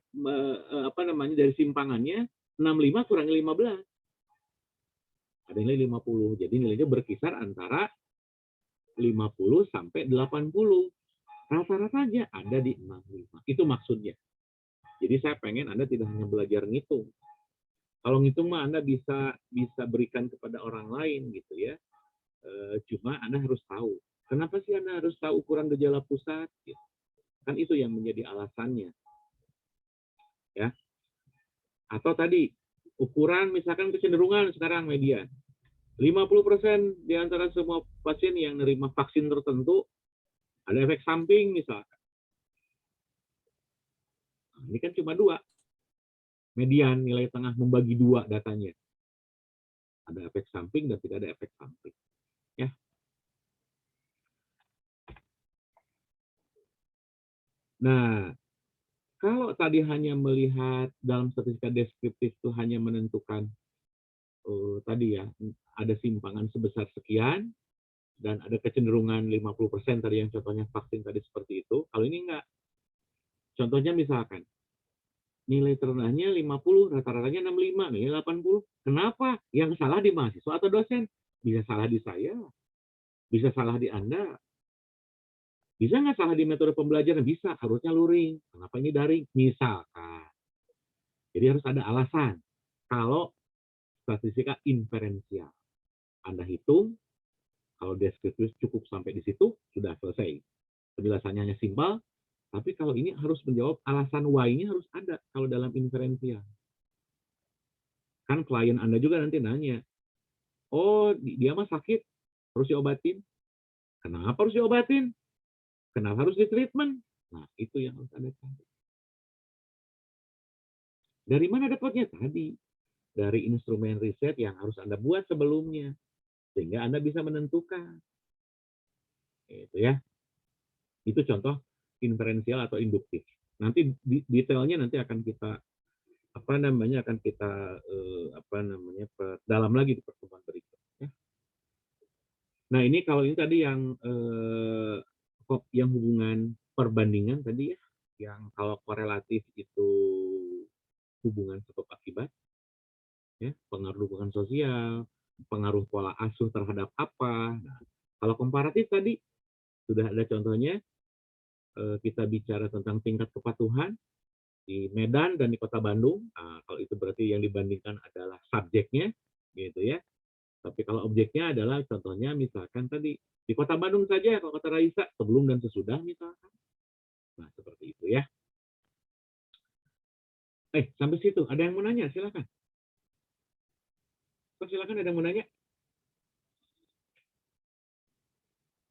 dari simpangannya 65 kurangi 15. Ada nilai 50. Jadi nilainya berkisar antara 50 sampai 80. Rata-ratanya ada di 65. Itu maksudnya. Jadi saya pengen Anda tidak hanya belajar ngitung. Kalau ngitung mah Anda bisa berikan kepada orang lain gitu ya. Cuma Anda harus tahu. Kenapa sih Anda harus tahu ukuran gejala pusat? Kan itu yang menjadi alasannya. Ya. Atau tadi ukuran misalkan kecenderungan sekarang median. 50% di antara semua pasien yang menerima vaksin tertentu ada efek samping misalkan. Nah, ini kan cuma 2. Median nilai tengah membagi 2 datanya. Ada efek samping dan tidak ada efek samping. Ya. Nah, kalau tadi hanya melihat dalam statistika deskriptif itu hanya menentukan tadi ya, ada simpangan sebesar sekian dan ada kecenderungan 50% tadi yang contohnya vaksin tadi seperti itu. Kalau ini enggak. Contohnya misalkan nilai terendahnya 50, rata-ratanya 65, nilai 80. Kenapa? Yang salah di mahasiswa atau dosen? Bisa salah di saya, bisa salah di Anda. Bisa nggak salah di metode pembelajaran? Bisa, harusnya luring. Kenapa ini daring? Misalkan. Jadi harus ada alasan. Kalau statistika inferensial. Anda hitung, kalau deskriptif cukup sampai di situ, sudah selesai. Penjelasannya hanya simpel, tapi kalau ini harus menjawab alasan why-nya harus ada kalau dalam inferensial. Kan klien Anda juga nanti nanya, oh dia mah sakit, harus diobatin. Kenapa harus diobatin? Kenapa harus ditreatment? Nah, itu yang harus Anda cari. Dari mana dapatnya? Tadi. Dari instrumen riset yang harus Anda buat sebelumnya. Sehingga Anda bisa menentukan. Itu ya. Itu contoh inferensial atau induktif. Nanti detailnya nanti akan kita dalam lagi di pertemuan berikutnya. Nah, ini kalau ini tadi yang hubungan perbandingan tadi ya, yang kalau korelatif itu hubungan sebab akibat, ya, pengaruh lingkungan sosial, pengaruh pola asuh terhadap apa. Nah, kalau komparatif tadi sudah ada contohnya, kita bicara tentang tingkat kepatuhan di Medan dan di Kota Bandung. Nah, kalau itu berarti yang dibandingkan adalah subjeknya, gitu ya. Tapi kalau objeknya adalah contohnya misalkan tadi di Kota Bandung saja, kalau kata Raisa, sebelum dan sesudah misalkan. Nah, seperti itu ya. Sampai situ. Ada yang mau nanya? Silakan. Silakan, ada yang mau nanya?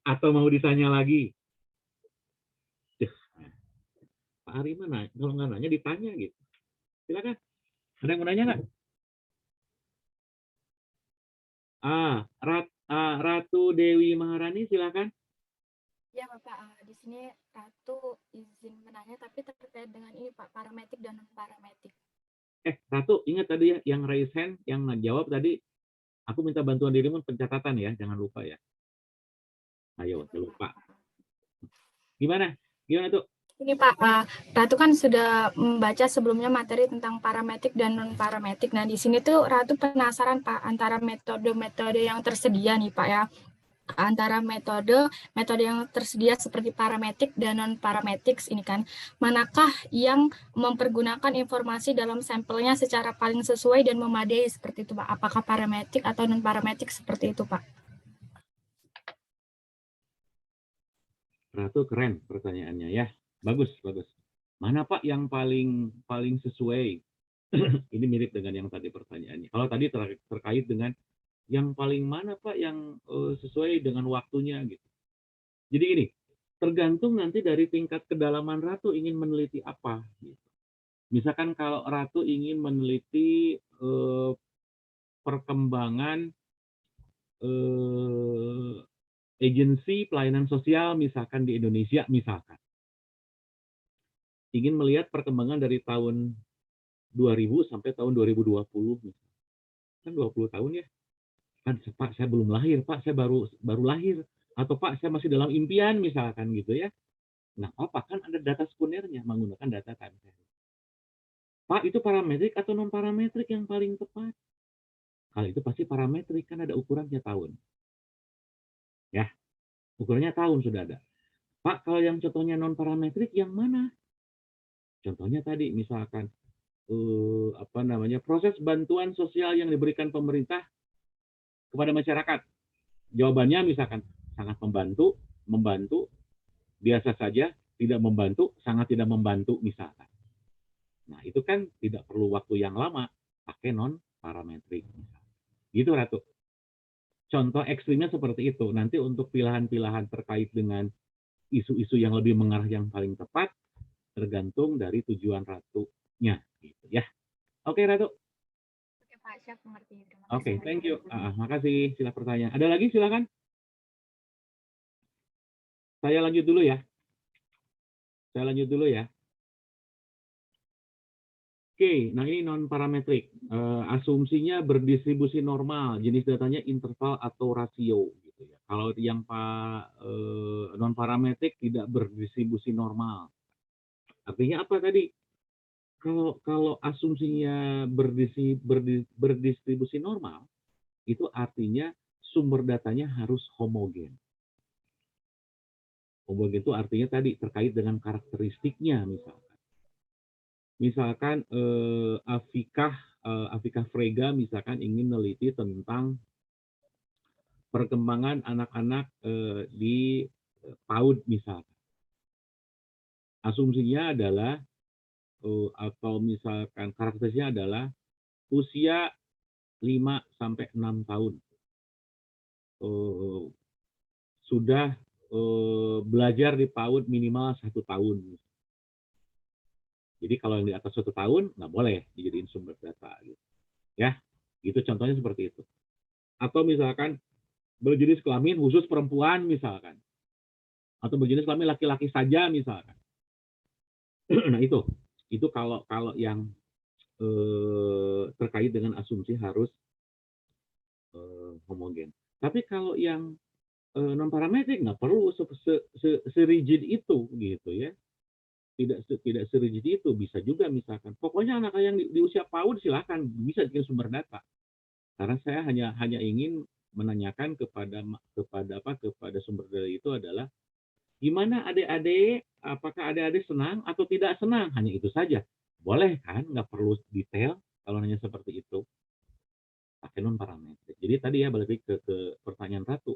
Atau mau ditanya lagi? Pak Ari mana? Kalau nggak nanya, ditanya gitu. Silakan. Ada yang mau nanya nggak? Ratu Dewi Maharani, silakan. Ya Bapak, di sini Ratu izin menanya, tapi terkait dengan ini Pak, parametrik dan non-parametrik. Ratu, ingat tadi ya, yang raise hand, yang ngejawab tadi, aku minta bantuan dirimu pencatatan ya, jangan lupa ya. Ayo, jangan lupa. Gimana? Gimana tuh? Ini Pak, Ratu kan sudah membaca sebelumnya materi tentang parametrik dan non-parametrik. Nah, di sini tuh Ratu penasaran Pak, antara metode-metode yang tersedia nih Pak ya. antara metode yang tersedia seperti parametric dan non-parametric ini kan, manakah yang mempergunakan informasi dalam sampelnya secara paling sesuai dan memadai seperti itu, Pak? Apakah parametric atau non-parametric seperti itu, Pak? Ratu, keren pertanyaannya ya. Bagus, bagus. Mana Pak yang paling sesuai? Ini mirip dengan yang tadi pertanyaannya. Kalau tadi terkait dengan yang paling mana Pak yang sesuai dengan waktunya gitu. Jadi gini, tergantung nanti dari tingkat kedalaman Ratu ingin meneliti apa. Gitu. Misalkan kalau Ratu ingin meneliti perkembangan agensi pelayanan sosial misalkan di Indonesia misalkan. Ingin melihat perkembangan dari tahun 2000 sampai tahun 2020 misalkan. Kan 20 tahun ya. Kan Pak saya belum lahir, Pak saya baru lahir, atau Pak saya masih dalam impian misalkan gitu ya. Nah, apa kan ada data sekunernya menggunakan data time series. Pak itu parametrik atau non parametrik yang paling tepat? Kalau itu pasti parametrik kan ada ukurannya tahun. Ya, ukurannya tahun sudah ada. Pak kalau yang contohnya non parametrik yang mana? Contohnya tadi misalkan proses bantuan sosial yang diberikan pemerintah kepada masyarakat. Jawabannya misalkan sangat membantu, biasa saja, tidak membantu, sangat tidak membantu misalkan. Nah, itu kan tidak perlu waktu yang lama, pakai non-parametrik. Gitu, Ratu. Contoh ekstrimnya seperti itu. Nanti untuk pilihan-pilihan terkait dengan isu-isu yang lebih mengarah yang paling tepat, tergantung dari tujuan Ratunya. Gitu, ya. Oke, Ratu. Pak, siap mengerti. Oke, thank you. Makasih. Sila pertanyaan. Ada lagi? Silakan. Saya lanjut dulu ya. Oke, nah ini non-parametrik. Asumsinya berdistribusi normal. Jenis datanya interval atau rasio. Gitu ya. Kalau yang non-parametrik tidak berdistribusi normal. Artinya apa tadi? Kalau asumsinya berdistribusi normal, itu artinya sumber datanya harus homogen. Homogen itu artinya tadi terkait dengan karakteristiknya misalkan Afikah Frega misalkan ingin meneliti tentang perkembangan anak-anak di PAUD misalkan. Asumsinya adalah atau misalkan karakteristiknya adalah usia 5-6 tahun. Sudah belajar di PAUD minimal 1 tahun. Jadi kalau yang di atas 1 tahun, nggak boleh dijadiin sumber data. Gitu. Ya, itu contohnya seperti itu. Atau misalkan berjenis kelamin khusus perempuan misalkan. Atau berjenis kelamin laki-laki saja misalkan. Nah itu kalau yang terkait dengan asumsi harus homogen. Tapi kalau yang non parametrik nggak perlu serigid itu gitu ya. Tidak serigid itu, bisa juga misalkan pokoknya anak yang di usia PAUD silahkan bisa bikin sumber data. Karena saya hanya ingin menanyakan kepada sumber data itu adalah gimana adik-adik, apakah adik-adik senang atau tidak senang, hanya itu saja. Boleh kan, nggak perlu detail kalau nanya seperti itu. Pakai non parametrik. Jadi tadi ya balik ke pertanyaan Ratu.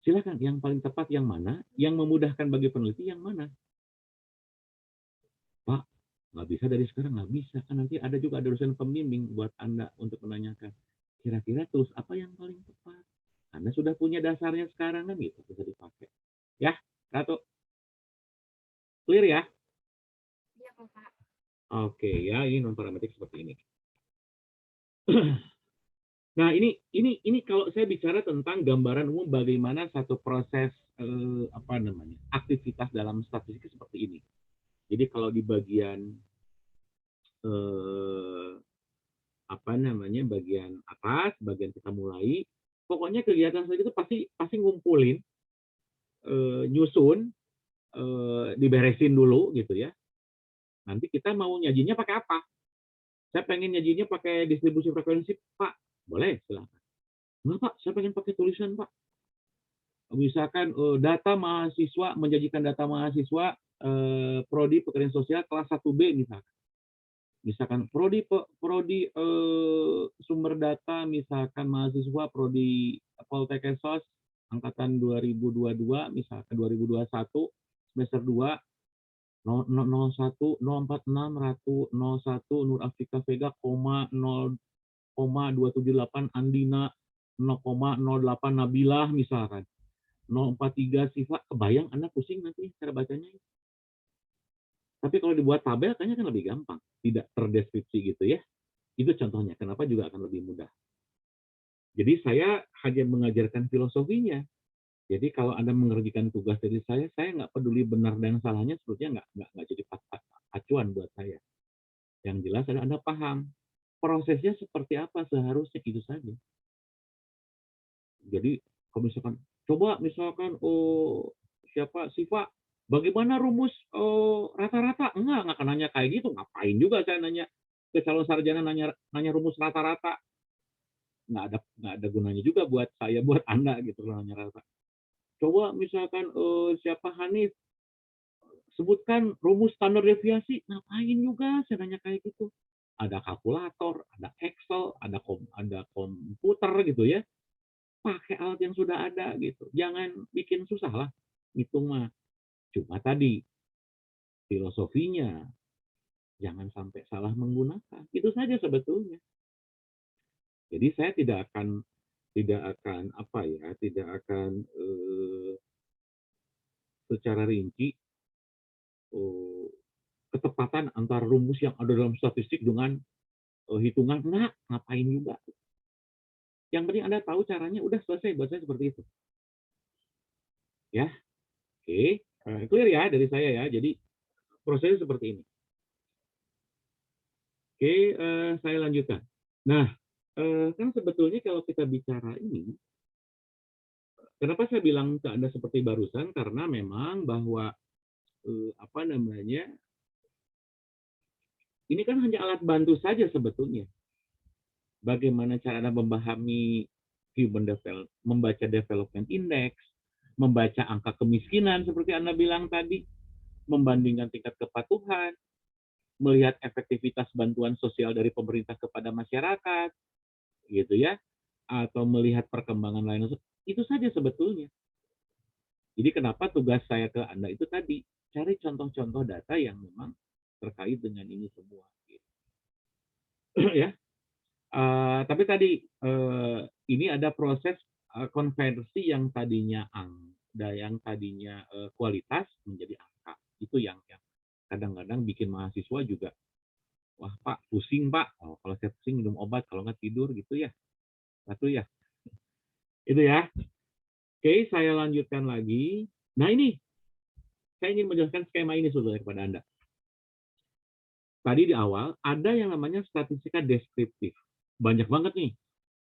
Silakan yang paling tepat yang mana, yang memudahkan bagi peneliti yang mana. Pak, nggak bisa dari sekarang, nggak bisa. Kan nanti ada dosen pembimbing buat Anda untuk menanyakan. Kira-kira tools apa yang paling tepat? Anda sudah punya dasarnya sekarang kan gitu, bisa dipakai. Ya, Ratu. Clear ya? Iya, Pak. Oke, ya ini non parametrik seperti ini. Nah, ini kalau saya bicara tentang gambaran umum bagaimana satu proses aktivitas dalam statistik seperti ini. Jadi kalau di bagian bagian atas, bagian kita mulai, pokoknya kegiatan saya itu pasti ngumpulin, nyusun, diberesin dulu gitu ya. Nanti kita mau nyajinya pakai apa? Saya pengen nyajinya pakai distribusi frekuensi, Pak. Boleh, silakan. Enggak, Pak, saya pengen pakai tulisan, Pak. Misalkan data mahasiswa, menjanjikan data mahasiswa prodi pekerjaan sosial kelas 1B misalkan. Misalkan prodi sumber data, misalkan mahasiswa prodi Poltek Sos angkatan 2022, misalkan 2021 semester 2 01 046 Ratu 01 Nur Afrika Vega, 0,278 Andina, 0,08 Nabilah misalkan. 043 Siva, kebayang Anda pusing nanti cara bacanya. Tapi kalau dibuat tabel kayaknya kan lebih gampang, tidak terdeskripsi gitu ya. Itu contohnya, kenapa juga akan lebih mudah. Jadi saya hanya mengajarkan filosofinya. Jadi kalau Anda mengerjakan tugas dari saya nggak peduli benar dan salahnya, sebetulnya nggak jadi acuan buat saya. Yang jelas Anda paham prosesnya seperti apa seharusnya, itu saja. Jadi kalau misalkan coba misalkan siapa Siva, bagaimana rumus rata-rata? Enggak akan nanya kayak gitu. Ngapain juga saya nanya ke calon sarjana nanya rumus rata-rata? Nggak ada gunanya juga buat saya, buat Anda gitu kalau nanya rata. Coba misalkan siapa Hanif, sebutkan rumus standar deviasi. Ngapain juga saya nanya kayak gitu? Ada kalkulator, ada Excel, ada komputer gitu ya. Pakai alat yang sudah ada gitu. Jangan bikin susah lah hitung mah. Cuma tadi filosofinya jangan sampai salah menggunakan. Itu saja sebetulnya. Jadi saya tidak akan secara rinci ketepatan antara rumus yang ada dalam statistik dengan hitungan. Ngapain juga. Yang penting Anda tahu caranya, udah selesai buat saya seperti itu. Ya, oke. Clear ya dari saya ya. Jadi prosesnya seperti ini. Oke, saya lanjutkan. Nah, kan sebetulnya kalau kita bicara ini, kenapa saya bilang ke Anda seperti barusan? Karena memang bahwa ini kan hanya alat bantu saja sebetulnya. Bagaimana cara Anda memahami membaca development index, membaca angka kemiskinan seperti Anda bilang tadi, membandingkan tingkat kepatuhan, melihat efektivitas bantuan sosial dari pemerintah kepada masyarakat, gitu ya, atau melihat perkembangan lain, itu saja sebetulnya. Jadi kenapa tugas saya ke Anda itu tadi, cari contoh-contoh data yang memang terkait dengan ini semua. Gitu. Ya. Tapi tadi ini ada proses konversi yang tadinya kualitas menjadi angka. Itu yang kadang-kadang bikin mahasiswa juga, wah Pak, pusing Pak. Kalau saya pusing minum obat, kalau nggak tidur gitu ya. Satu ya. Itu ya. Oke, saya lanjutkan lagi. Nah ini, saya ingin menjelaskan skema ini saudara kepada Anda. Tadi di awal, ada yang namanya statistika deskriptif. Banyak banget nih.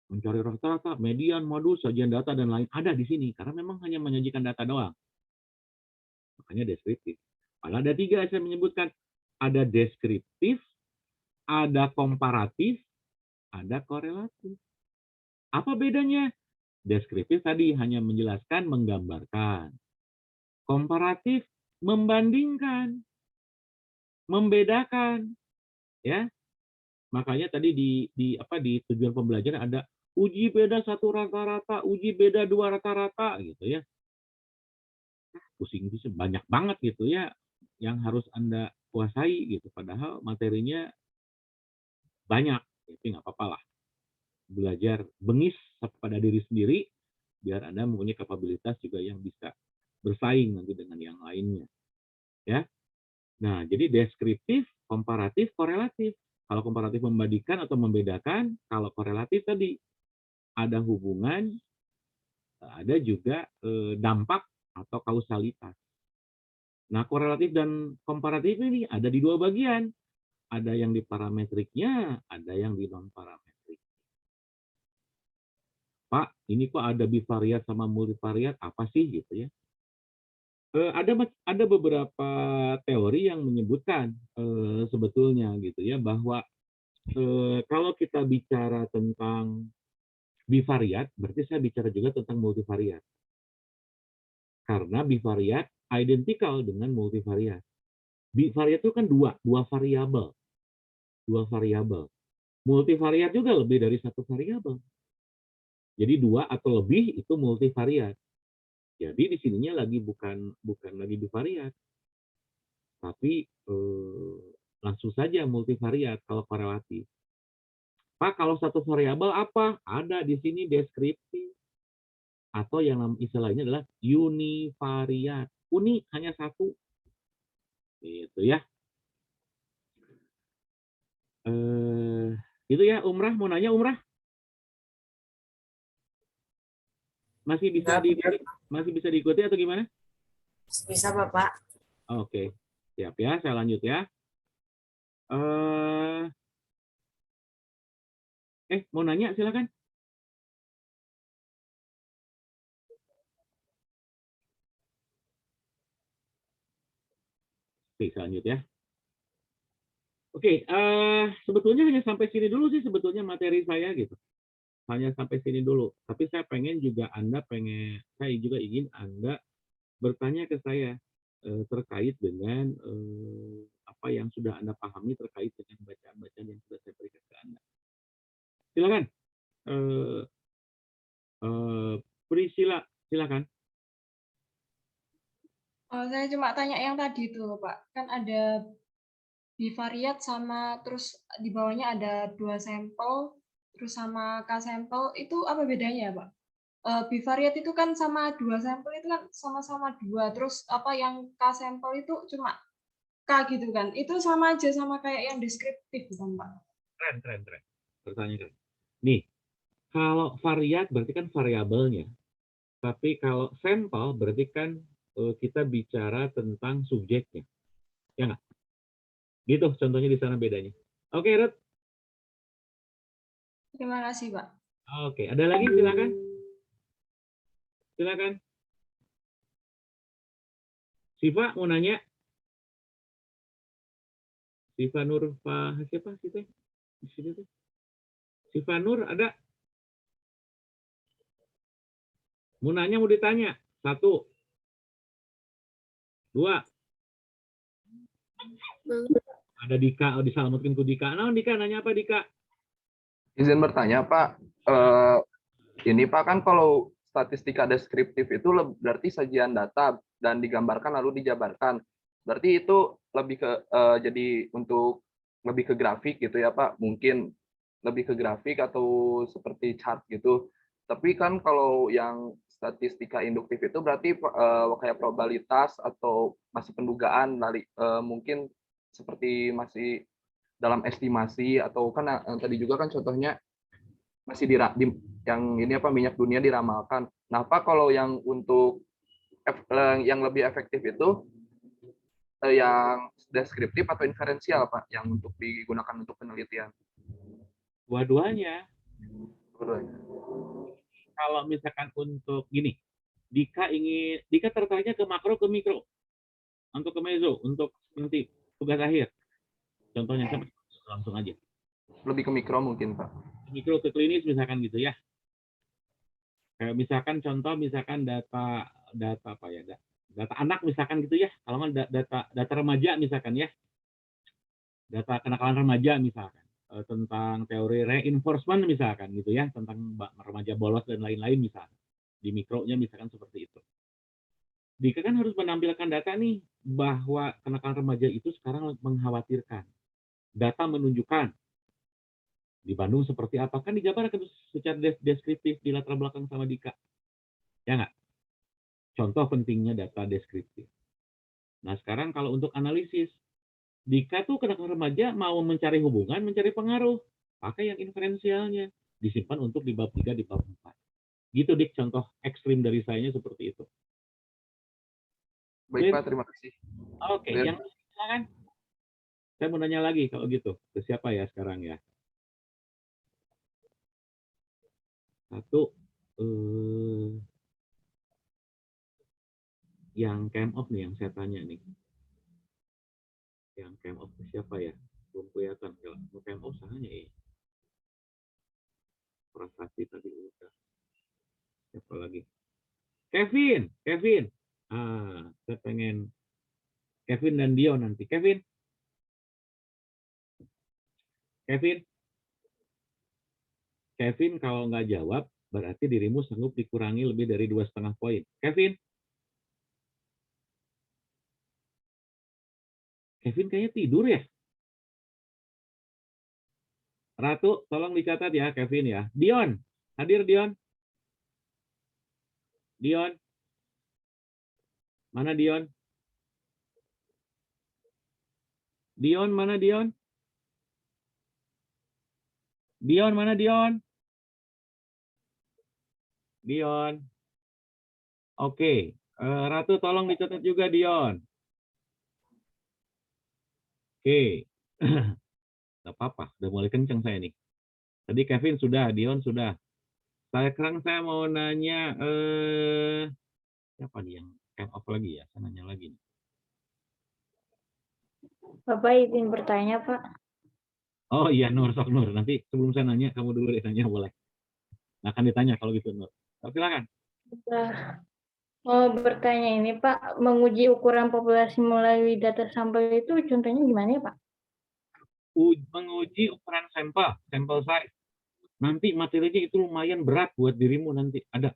Mencari rata-rata, median, modus, sajian data, dan lain. Ada di sini, karena memang hanya menyajikan data doang. Makanya deskriptif. Padahal ada 3 saya menyebutkan. Ada deskriptif, ada komparatif, ada korelatif. Apa bedanya? Deskriptif tadi hanya menjelaskan, menggambarkan. Komparatif, membandingkan, membedakan. Ya. Makanya tadi di tujuan pembelajaran ada uji beda 1 rata-rata, uji beda 2 rata-rata gitu ya. Pusing itu banyak banget gitu ya yang harus Anda kuasai gitu. Padahal materinya banyak, tapi nggak apa-apa lah. Belajar bengis pada diri sendiri biar Anda mempunyai kapabilitas juga yang bisa bersaing nanti dengan yang lainnya. Ya. Nah, jadi deskriptif, komparatif, korelatif. Kalau komparatif membandingkan atau membedakan, kalau korelatif tadi ada hubungan, ada juga dampak atau kausalitas. Nah, korelatif dan komparatif ini ada di 2 bagian. Ada yang di parametriknya, ada yang di non-parametrik. Pak, ini kok ada bivariat sama multivariat, apa sih gitu ya? Ada beberapa teori yang menyebutkan sebetulnya gitu ya, bahwa kalau kita bicara tentang bivariat, berarti saya bicara juga tentang multivariat. Karena bivariat identikal dengan multivariat. Bivariat itu kan dua variabel. Multivariat juga lebih dari satu variabel. Jadi 2 atau lebih itu multivariat. Jadi di sininya lagi bukan lagi bivariat, tapi langsung saja multivariat kalau korelatif. Pak, kalau satu variabel apa? Ada di sini deskriptif. Atau yang istilahnya adalah univariat. Uni hanya satu. Gitu ya. Itu ya, Umrah. Mau nanya Umrah? Masih bisa diikuti atau gimana? Bisa, Bapak. Oke. Siap ya, saya lanjut ya. Mau nanya silakan. Oke, lanjut ya. Oke, sebetulnya hanya sampai sini dulu sih sebetulnya materi saya gitu. Hanya sampai sini dulu. Tapi saya pengen juga saya juga ingin Anda bertanya ke saya terkait dengan apa yang sudah Anda pahami terkait dengan bacaan-bacaan yang sudah saya berikan ke Anda. Silakan. Priscilla, silakan. Saya cuma tanya yang tadi itu, Pak. Kan ada bivariat sama terus di bawahnya ada 2 sampel, terus sama K sampel, itu apa bedanya, Pak? Bivariat itu kan sama 2 sampel itu kan sama-sama 2, terus apa yang K sampel itu cuma K gitu kan. Itu sama aja sama kayak yang deskriptif bukan, Pak? Keren. Pertanyaan. Nih, kalau variat berarti kan variabelnya. Tapi kalau sampel berarti kan kita bicara tentang subjeknya. Ya nggak? Gitu contohnya di sana bedanya. Oke, Ruth. Terima kasih, Pak. Oke, ada lagi silakan. Silakan. Siva mau nanya? Siva Nur siapa sih teh? Di sini tuh. Siva Nur ada? Mau nanya mau ditanya? 1. 2. Ada Dika, disalamatkan ke Dika. Nah, Dika nanya apa Dika? Izin bertanya Pak, ini Pak kan kalau statistika deskriptif itu berarti sajian data dan digambarkan lalu dijabarkan. Berarti itu lebih ke jadi untuk lebih ke grafik gitu ya Pak, mungkin lebih ke grafik atau seperti chart gitu. Tapi kan kalau yang statistika induktif itu berarti kayak probabilitas atau masih pendugaan, mungkin seperti masih dalam estimasi atau kan yang tadi juga kan contohnya masih yang ini apa minyak dunia diramalkan. Nah, Pak kalau yang untuk yang lebih efektif itu yang deskriptif atau inferensial Pak yang untuk digunakan untuk penelitian? Dua-duanya. Kalau misalkan untuk gini, Dika tertariknya ke makro ke mikro, untuk ke meso, untuk nanti tugas akhir. Contohnya langsung aja. Lebih ke mikro mungkin Pak. Mikro ke klinis misalkan gitu ya. Kayak misalkan contoh data apa ya? Data anak misalkan gitu ya. Kalau nggak data remaja misalkan ya. Data kenakalan remaja misalkan. Tentang teori reinforcement misalkan gitu ya, tentang remaja bolos dan lain-lain misalkan. Di mikronya misalkan seperti itu. Dika kan harus menampilkan data nih bahwa kenakalan remaja itu sekarang mengkhawatirkan. Data menunjukkan di Bandung seperti apa, kan dijabarkan secara deskriptif di latar belakang sama Dika. Ya nggak? Contoh pentingnya data deskriptif. Nah sekarang kalau untuk analisis, Dika tuh kenakalan remaja mau mencari hubungan, mencari pengaruh. Pakai yang inferensialnya. Disimpan untuk di bab 3, di bab 4. Gitu Dik, contoh ekstrim dari saya seperti itu. Baik Pak, terima kasih. Oke, yang silakan. Saya mau nanya lagi kalau gitu. Ke siapa ya sekarang ya? 1, yang came off nih, yang saya tanya nih. Yang came off siapa ya? Belum kelihatan. Kalau mau came off sahanya ya. Prestasi tadi udah. Siapa lagi? Kevin. Saya pengen Kevin dan Dion nanti. Kevin, kalau nggak jawab, berarti dirimu sanggup dikurangi lebih dari 2,5 poin. Kevin kayaknya tidur ya? Ratu, tolong dicatat ya Kevin ya. Dion, hadir Dion? Dion? Mana Dion? Dion, mana Dion? Dion, mana Dion? Dion. Oke. Ratu, tolong dicatat juga Dion. Oke. Gak apa-apa, udah mulai kenceng saya nih. Tadi Kevin sudah, Dion sudah. Sekarang saya mau nanya, siapa nih yang hand off lagi ya? Saya nanya lagi nih. Bapak izin bertanya, Pak. Oh iya, Nur, sok Nur. Nanti sebelum saya nanya, kamu dulu deh nanya, boleh. Nah, akan ditanya kalau gitu, Nur. Silakan. Mau bertanya ini, Pak, menguji ukuran populasi melalui data sampel itu contohnya gimana ya, Pak? Menguji ukuran sampel size. Nanti materinya itu lumayan berat buat dirimu nanti. Ada.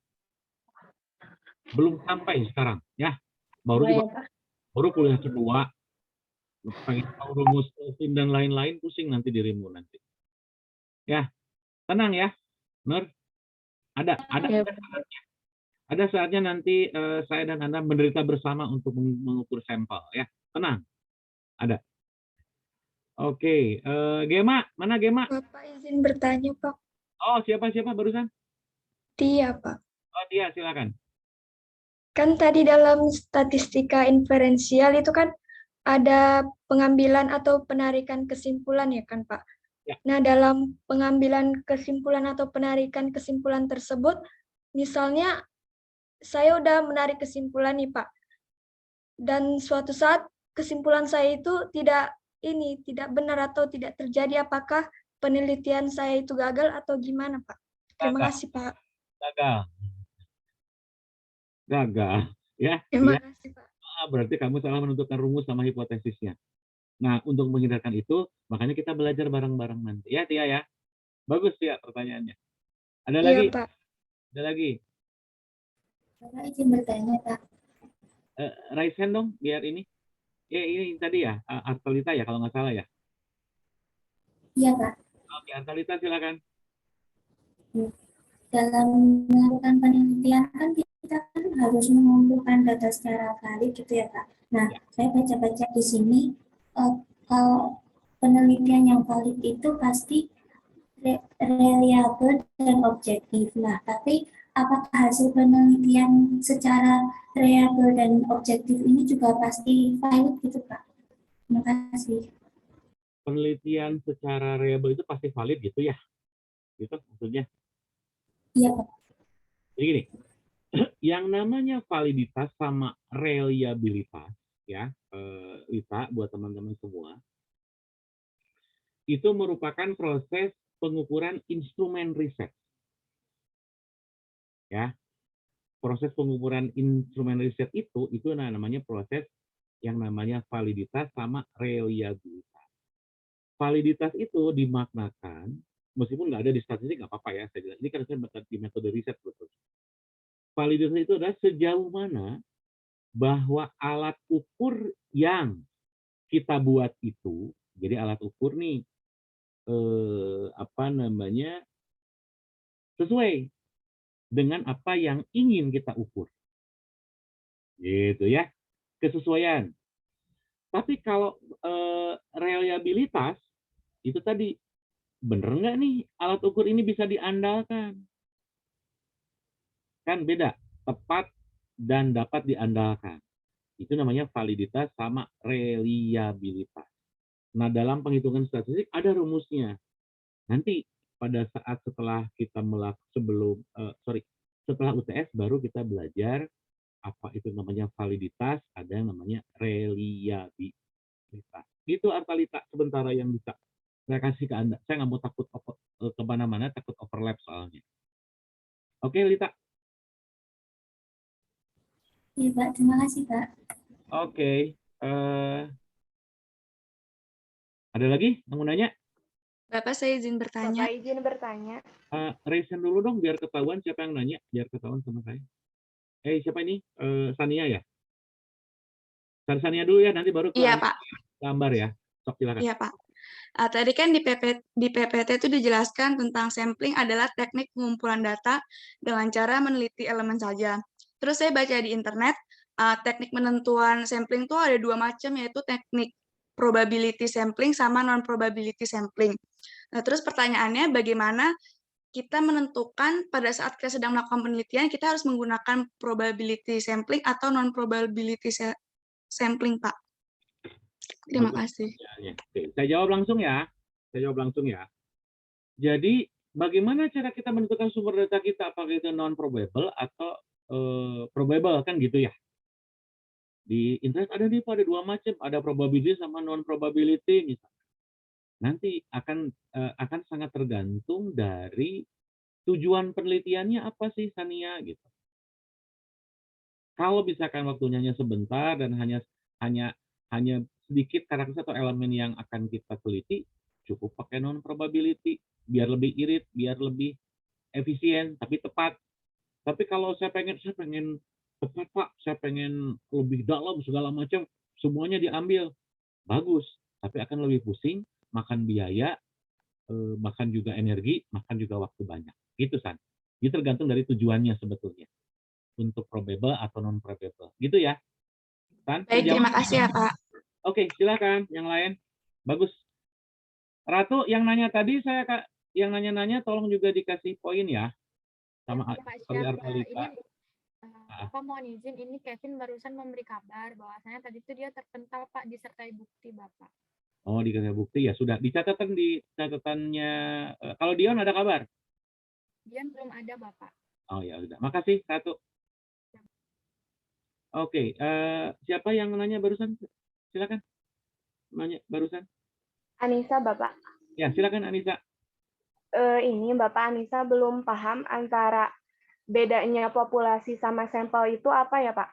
Belum sampai sekarang, ya. Baru kuliah kedua. Pengen tahu rumus dan lain-lain, pusing nanti dirimu nanti. Ya, tenang ya, Nur. Ada saatnya nanti saya dan Anda menderita bersama untuk mengukur sampel, ya. Tenang. Ada. Oke, Gema, mana Gema? Bapak izin bertanya, Pak. Oh, siapa barusan? Tia, Pak. Oh, Tia, silakan. Kan tadi dalam statistika inferensial itu kan ada pengambilan atau penarikan kesimpulan ya kan, Pak? Ya. Nah, dalam pengambilan kesimpulan atau penarikan kesimpulan tersebut, misalnya saya udah menarik kesimpulan nih, Pak. Dan suatu saat kesimpulan saya itu tidak benar atau tidak terjadi, apakah penelitian saya itu gagal atau gimana, Pak? Terima kasih, Pak. Gagal. Ya. Terima kasih, Pak. Berarti kamu salah menentukan rumus sama hipotesisnya. Nah, untuk menghindarkan itu, makanya kita belajar bareng-bareng nanti. Ya, Tia ya. Bagus, Tia, pertanyaannya. Ada lagi? Iya, Pak. Ada lagi? Bapak izin bertanya, Pak. Raise hand dong, biar ini. Ini tadi ya, Artalita ya, kalau nggak salah ya? Iya, Pak. Oke, Artalita silakan. Dalam melakukan penelitian kan kita kan harus mengumpulkan data secara valid gitu ya, Pak. Nah, saya baca-baca di sini, kalau penelitian yang valid itu pasti reliable dan objektif. Nah, tapi apakah hasil penelitian secara reliable dan objektif ini juga pasti valid gitu, Pak? Terima kasih. Penelitian secara reliable itu pasti valid gitu ya? Gitu maksudnya? Iya, Pak. Jadi gini, yang namanya validitas sama reliabilitas, ya, Lita, buat teman-teman semua, itu merupakan proses pengukuran instrumen riset. Ya, proses pengukuran instrumen riset itu namanya proses yang namanya validitas sama reliabilitas. Validitas itu dimaknakan, meskipun nggak ada di statistik nggak apa-apa ya, saya bilang. Ini kan saya di metode riset betul. Validitas itu adalah sejauh mana bahwa alat ukur yang kita buat itu, jadi alat ukur nih sesuai dengan apa yang ingin kita ukur, gitu ya, kesesuaian. Tapi kalau reliabilitas itu tadi bener nggak nih alat ukur ini bisa diandalkan? Kan beda, tepat dan dapat diandalkan. Itu namanya validitas sama reliabilitas. Nah, dalam penghitungan statistik ada rumusnya. Nanti pada saat setelah kita setelah UTS baru kita belajar apa itu namanya validitas, ada yang namanya reliabilitas. Gitu Artalita sementara yang bisa saya kasih ke Anda. Saya nggak mau takut kemana-mana, takut overlap soalnya. Oke, Lita. Iya, Pak. Terima kasih, Pak. Oke. Ada lagi yang mau nanya? Bapak, saya izin bertanya. Bapak izin bertanya. Raise hand dulu dong biar ketahuan siapa yang nanya, biar ketahuan sama saya. Siapa ini? Sania ya? Sania dulu ya, nanti baru ke Iya, Pak. gambar ya. Sok silakan. Iya, Pak. Tadi kan di PPT itu dijelaskan tentang sampling adalah teknik pengumpulan data dengan cara meneliti elemen saja. Terus saya baca di internet, teknik menentuan sampling itu ada 2 macam, yaitu teknik probability sampling sama non-probability sampling. Nah, terus pertanyaannya bagaimana kita menentukan pada saat kita sedang melakukan penelitian, kita harus menggunakan probability sampling atau non-probability sampling, Pak? Terima kasih. Oke, saya jawab langsung ya. Jadi, bagaimana cara kita menentukan sumber data kita, apakah itu non-probable atau probable, kan gitu ya. Di internet ada nih, ada 2 macam, ada probability sama non-probability misalnya. Nanti akan sangat tergantung dari tujuan penelitiannya apa sih, Sania, gitu. Kalau misalkan waktunya hanya sebentar dan hanya sedikit karakter atau elemen yang akan kita teliti, cukup pakai non-probability, biar lebih irit, biar lebih efisien, tapi tepat. Tapi kalau saya pengen tepat, Pak, saya pengen lebih dalam segala macam, semuanya diambil, bagus, tapi akan lebih pusing, makan biaya, makan juga energi, makan juga waktu banyak. Gitu, San. Itu tergantung dari tujuannya sebetulnya. Untuk probable atau non-probable. Gitu ya. San, baik, terima kasih ya, Pak. Oke, silakan. Yang lain. Bagus. Ratu, yang nanya tadi, yang nanya-nanya tolong juga dikasih poin ya. Sama Artalita. Bapak mohon izin, ini Kevin barusan memberi kabar bahwasanya tadi itu dia terpental, Pak, disertai bukti Bapak. Oh, dikasih bukti ya. Sudah dicatatkan di catatannya. Kalau Dion ada kabar? Dion belum ada, Bapak. Oh ya sudah. Makasih, Ratu. Oke, siapa yang nanya barusan? Silakan. Nanya barusan. Anissa, Bapak. Ya, silakan Anissa. Ini Bapak Anissa belum paham antara bedanya populasi sama sampel itu apa ya, Pak?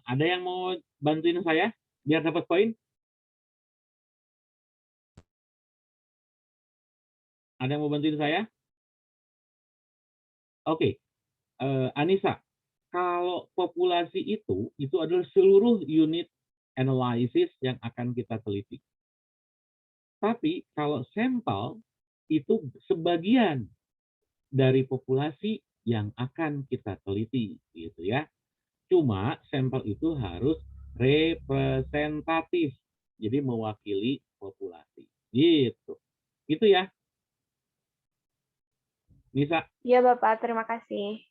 Ada yang mau bantuin saya biar dapat poin? Ada yang mau bantuin saya? Oke. Anissa, kalau populasi itu adalah seluruh unit analysis yang akan kita teliti. Tapi kalau sampel itu sebagian dari populasi yang akan kita teliti, gitu ya. Cuma sampel itu harus representatif, jadi mewakili populasi, gitu. Gitu ya. Nisa? Iya, Bapak. Terima kasih.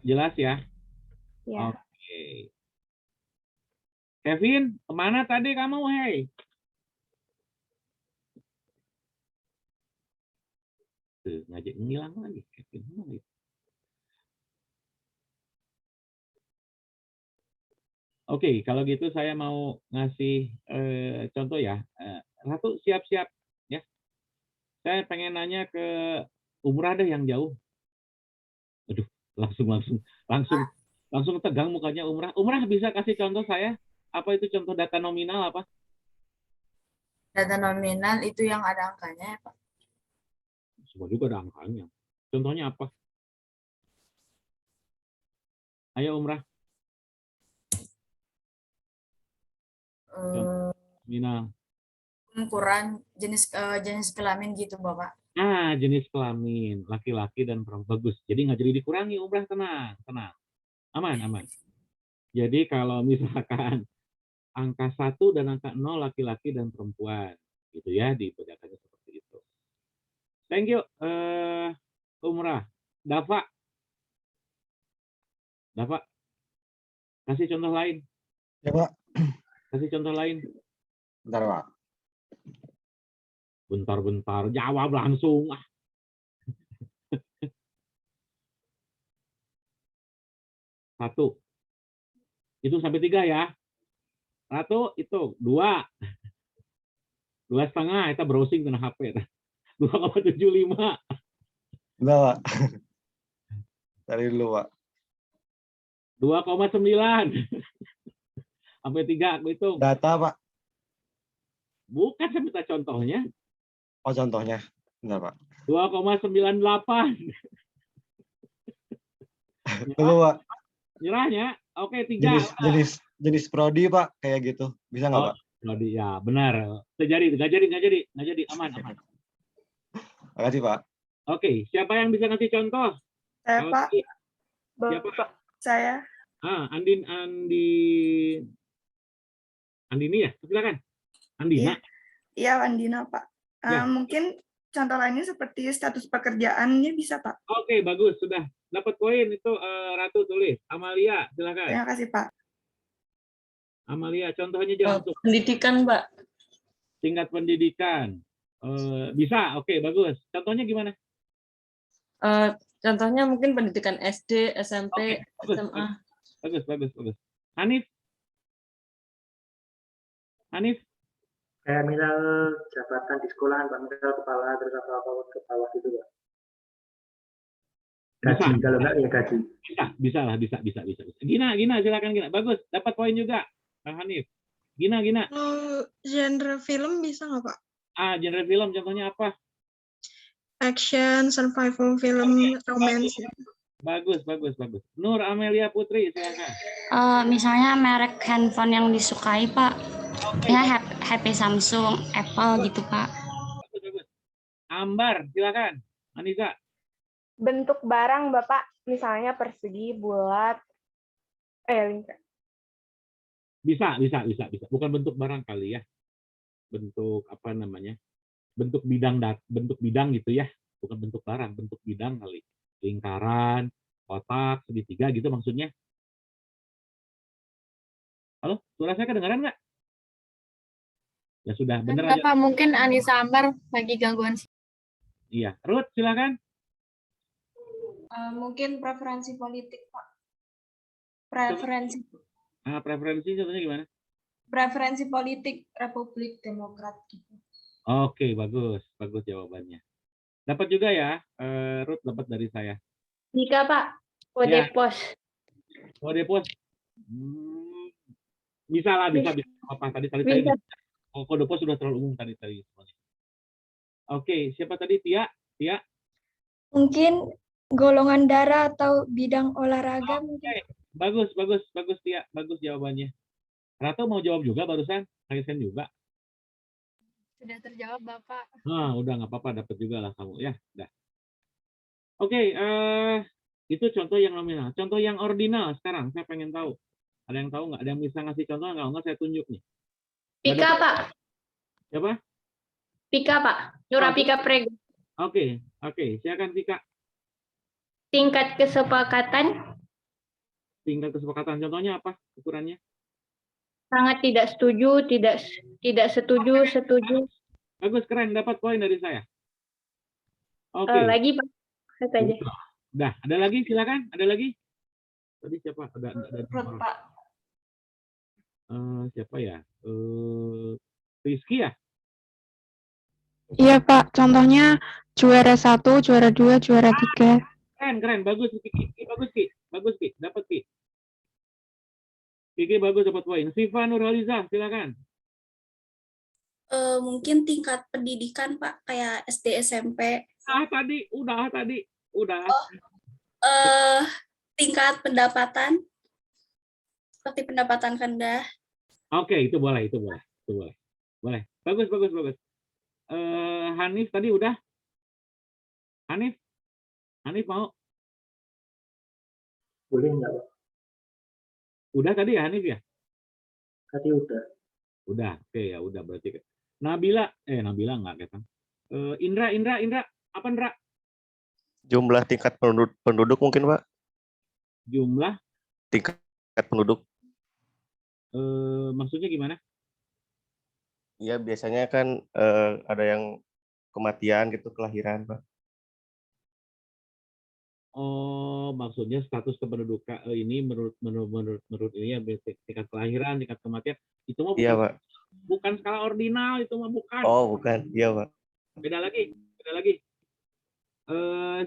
Jelas ya? Ya. Oke. Kevin, kemana tadi kamu, hei? Tuh, ngajak ngilang lagi, Kevin. Oke, kalau gitu saya mau ngasih contoh ya. Ratu siap-siap ya. Saya pengen nanya ke umrah deh yang jauh. Aduh, langsung tegang mukanya umrah. Umrah bisa kasih contoh saya? Apa itu contoh data nominal apa? Data nominal itu yang ada angkanya ya, Pak? Semua juga ada angkanya. Contohnya apa? Ayo umrah. Nominal. Ukuran jenis kelamin gitu, Bapak. Jenis kelamin, laki-laki dan perempuan. Bagus. Jadi nggak jadi dikurangi umrah, tenang. Aman. Jadi kalau misalkan angka 1 dan angka 0 laki-laki dan perempuan, gitu ya, dibedakannya seperti itu. Thank you, umrah. Dava, kasih contoh lain. Ya, Pak. Kasih contoh lain. Bentar, Pak. Bentar, jawab langsung. Satu. Itu sampai 3 ya. Satu, itu. 2. 2,5. Kita browsing kena HP. 2,75. Enggak, Pak. Dari dulu, Pak. 2,9. Sampai 3 aku hitung. Data, Pak. Bukan, saya minta contohnya. Oh, contohnya. Bentar, Pak. 2,98. Dulu, Pak. Nyerahnya? Oke, 3. Jenis prodi, Pak, kayak gitu. Bisa nggak, Pak? Prodi, ya benar. Nggak jadi. Aman. Makasih, Pak. Oke, siapa yang bisa ngasih contoh? Saya, Pak. Siapa? Saya. Andini ya? Silakan. Andina. Iya, Andina, Pak. Ya. Mungkin contoh lainnya seperti status pekerjaannya bisa, Pak. Oke, bagus. Sudah dapat poin itu. Ratu tulis. Amalia, silakan. Terima kasih, Pak. Amalia, contohnya jangan langsung. Pendidikan, Pak. Tingkat pendidikan. Bisa, oke, bagus. Contohnya gimana? Contohnya mungkin pendidikan SD, SMP, SMA. Bagus. Hanif? Kayak misal jabatan di sekolahan, Pak, misal kepala, terus apa ke bawah gitu, Pak. Gaji, kalau enggak ya gaji. Bisa. Gina, silakan Gina. Bagus, dapat poin juga. Bang Hanif. Gina. Genre film bisa nggak, Pak? Genre film contohnya apa? Action, survival film, romance. Bagus. Nur Amelia Putri, silakan. Misalnya merek handphone yang disukai, Pak. Ya, HP Samsung, Apple gitu, Pak. Bagus. Ambar, silakan. Anissa. Bentuk barang, Bapak, misalnya persegi, bulat, lingkar. Bisa. Bukan bentuk barang kali ya. Bentuk apa namanya? Bentuk bidang gitu ya. Bukan bentuk barang, bentuk bidang kali. Lingkaran, kotak, segitiga gitu maksudnya. Halo, suara saya kedengaran nggak? Ya sudah, bener aja. Bapak, mungkin Anissa Ambar lagi gangguan. Iya, Ruth silakan. Mungkin preferensi politik, Pak. Preferensi Contohnya gimana? Preferensi politik Republik Demokrat gitu. Oke, bagus jawabannya. Dapat juga ya, Ruth dapat dari saya. Jika, Pak, kode pos. Kode pos. Bisa lah, bisa. Apa tadi. Kode pos sudah terlalu umum tadi semuanya. Oke, siapa tadi? Tia? Mungkin golongan darah atau bidang olahraga. Oke. Bagus Tia, bagus jawabannya. Ratu mau jawab juga barusan, Kaisen juga. Sudah terjawab, Bapak. Udah nggak apa-apa, dapat juga lah kamu ya. Udah. Oke, itu contoh yang nominal. Contoh yang ordinal sekarang, saya pengen tahu. Ada yang tahu nggak? Ada yang bisa ngasih contoh nggak? Nggak, saya tunjuk nih. Pika, Pak. Siapa? Pika, Pak. Nura Pika Prego. Oke, silakan Pika. Tingkat kesepakatan. Contohnya apa ukurannya? Sangat tidak setuju, tidak setuju, setuju. Bagus, keren, dapat poin dari saya. Oke. Lagi, Pak. Saja. Udah, ada lagi silakan, ada lagi. Tadi siapa? Ada Pak. Siapa ya? Rizky ya? Iya, Pak. Contohnya juara 1, juara 2, juara 3. Keren, bagus Ki. Dapat Ki. Kiki bagus dapat poin. Siva Nurhaliza, silakan. Mungkin tingkat pendidikan, Pak, kayak SD, SMP. Udah. Tingkat pendapatan, seperti pendapatan rendah. Oke, itu boleh. Bagus. Hanif tadi udah? Hanif mau? Boleh nggak, Pak? Udah tadi ya Hanif ya? Tadi udah. Udah, oke ya udah berarti. Nabila nggak ketang. Indra, apa Indra? Jumlah tingkat penduduk mungkin, Pak? Jumlah? Tingkat penduduk. Maksudnya gimana? Ya biasanya kan ada yang kematian gitu, kelahiran, Pak. Oh, maksudnya status kependudukan ini menurut ini ya tingkat kelahiran, tingkat kematian itu mah bukan, iya, Pak. Bukan skala ordinal, itu mah bukan. Oh, bukan. Iya, Pak. Beda lagi.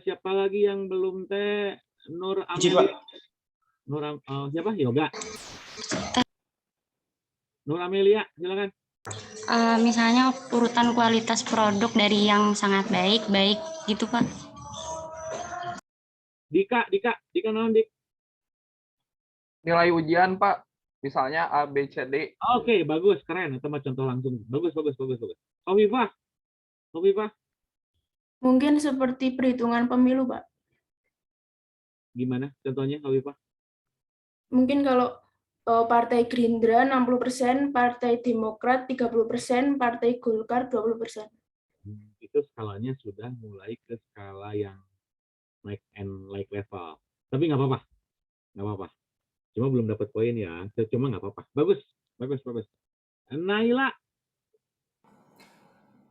Siapa lagi yang belum teh? Nur Amelia. Siapa? Yoga. Nur Amelia, silakan. Misalnya urutan kualitas produk dari yang sangat baik gitu Pak. Dika naon Dik? Nilai ujian Pak, misalnya A, B, C, D. Oke, bagus, keren. Itu mah contoh langsung. Bagus. Hovifah, Mungkin seperti perhitungan pemilu, Pak. gimana contohnya Hovifah? Mungkin kalau Partai Gerindra 60%, Partai Demokrat 30%, Partai Golkar 20%. Itu skalanya sudah mulai ke skala yang like level. Tapi nggak apa-apa. Cuma belum dapat poin ya. Cuma nggak apa-apa. Bagus. Naila.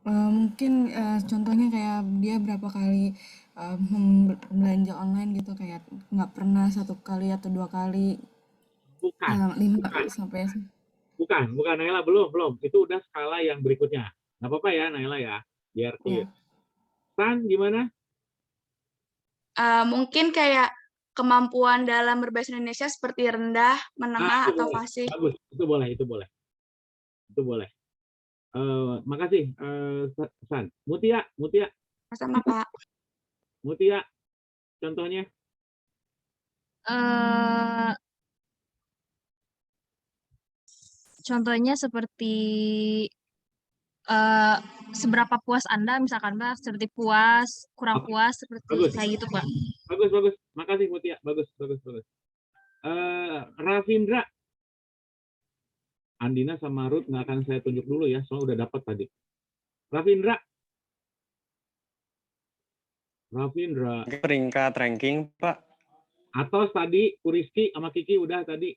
Mungkin contohnya kayak dia berapa kali belanja online gitu, kayak nggak pernah 1 kali atau 2 kali. Bukan. 5 sampai. Bukan Naila, belum. Itu udah skala yang berikutnya. Nggak apa-apa ya Naila ya. Biar clear. San, gimana? Mungkin kayak kemampuan dalam berbahasa Indonesia seperti rendah, menengah, atau fasih. Bagus, itu boleh. Makasih, San. Mutia. Sama Pak. Mutia, contohnya? Contohnya seperti seberapa puas Anda, misalkan Pak, seperti puas, kurang puas, seperti kayak gitu Pak. Bagus. Makasih Mutia, bagus. Rafindra. Andina sama Ruth nggak akan saya tunjuk dulu ya, soalnya udah dapat tadi. Rafindra. Peringkat ranking, Pak. Atau tadi Rizky sama Kiki udah tadi.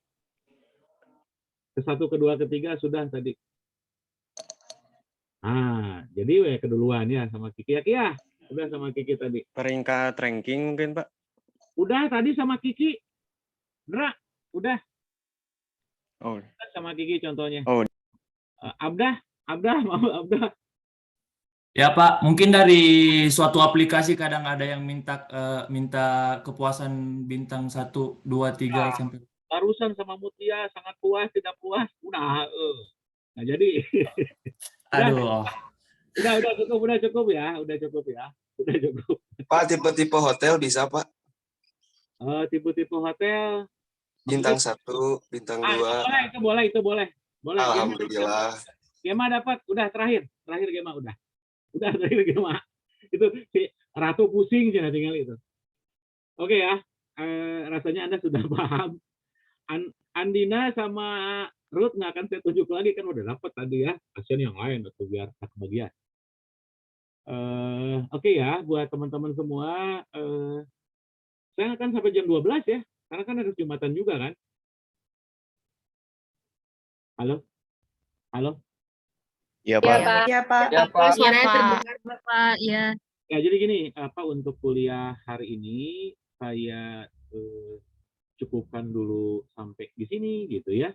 Ke-1, ke-2, ke-3 sudah tadi. Jadi keduluan ya sama Kiki ya. Udah sama Kiki tadi. Peringkat ranking mungkin, Pak. Udah tadi sama Kiki. Dra, udah. Oh. Sama Kiki contohnya. Oh. Abdah. Ya Pak, mungkin dari suatu aplikasi kadang ada yang minta kepuasan bintang 1, 2, 3 sampai. Barusan sama Mutia sangat puas, tidak puas. Udah. Nah jadi. Aduh. Udah cukup ya. Pak, tipe-tipe hotel bisa Pak? Tipe-tipe hotel. Bintang 1, bintang 2. Itu boleh. Alhamdulillah. Gema dapat. Udah terakhir Gema udah terakhir Gema. Itu si Ratu pusing jangan tinggal itu. Oke ya. Rasanya Anda sudah paham. Andina sama Ruth nggak akan saya tunjuk lagi kan udah dapat tadi ya. Kasian yang lain atau biar tak kebagian. Oke ya, buat teman-teman semua, saya akan sampai jam 12 ya, karena kan ada Jumatan juga kan. Halo? Iya Pak. Iya Pak. Suaranya terdengar Pak. Ya jadi gini, untuk kuliah hari ini saya cukupkan dulu sampai di sini gitu ya.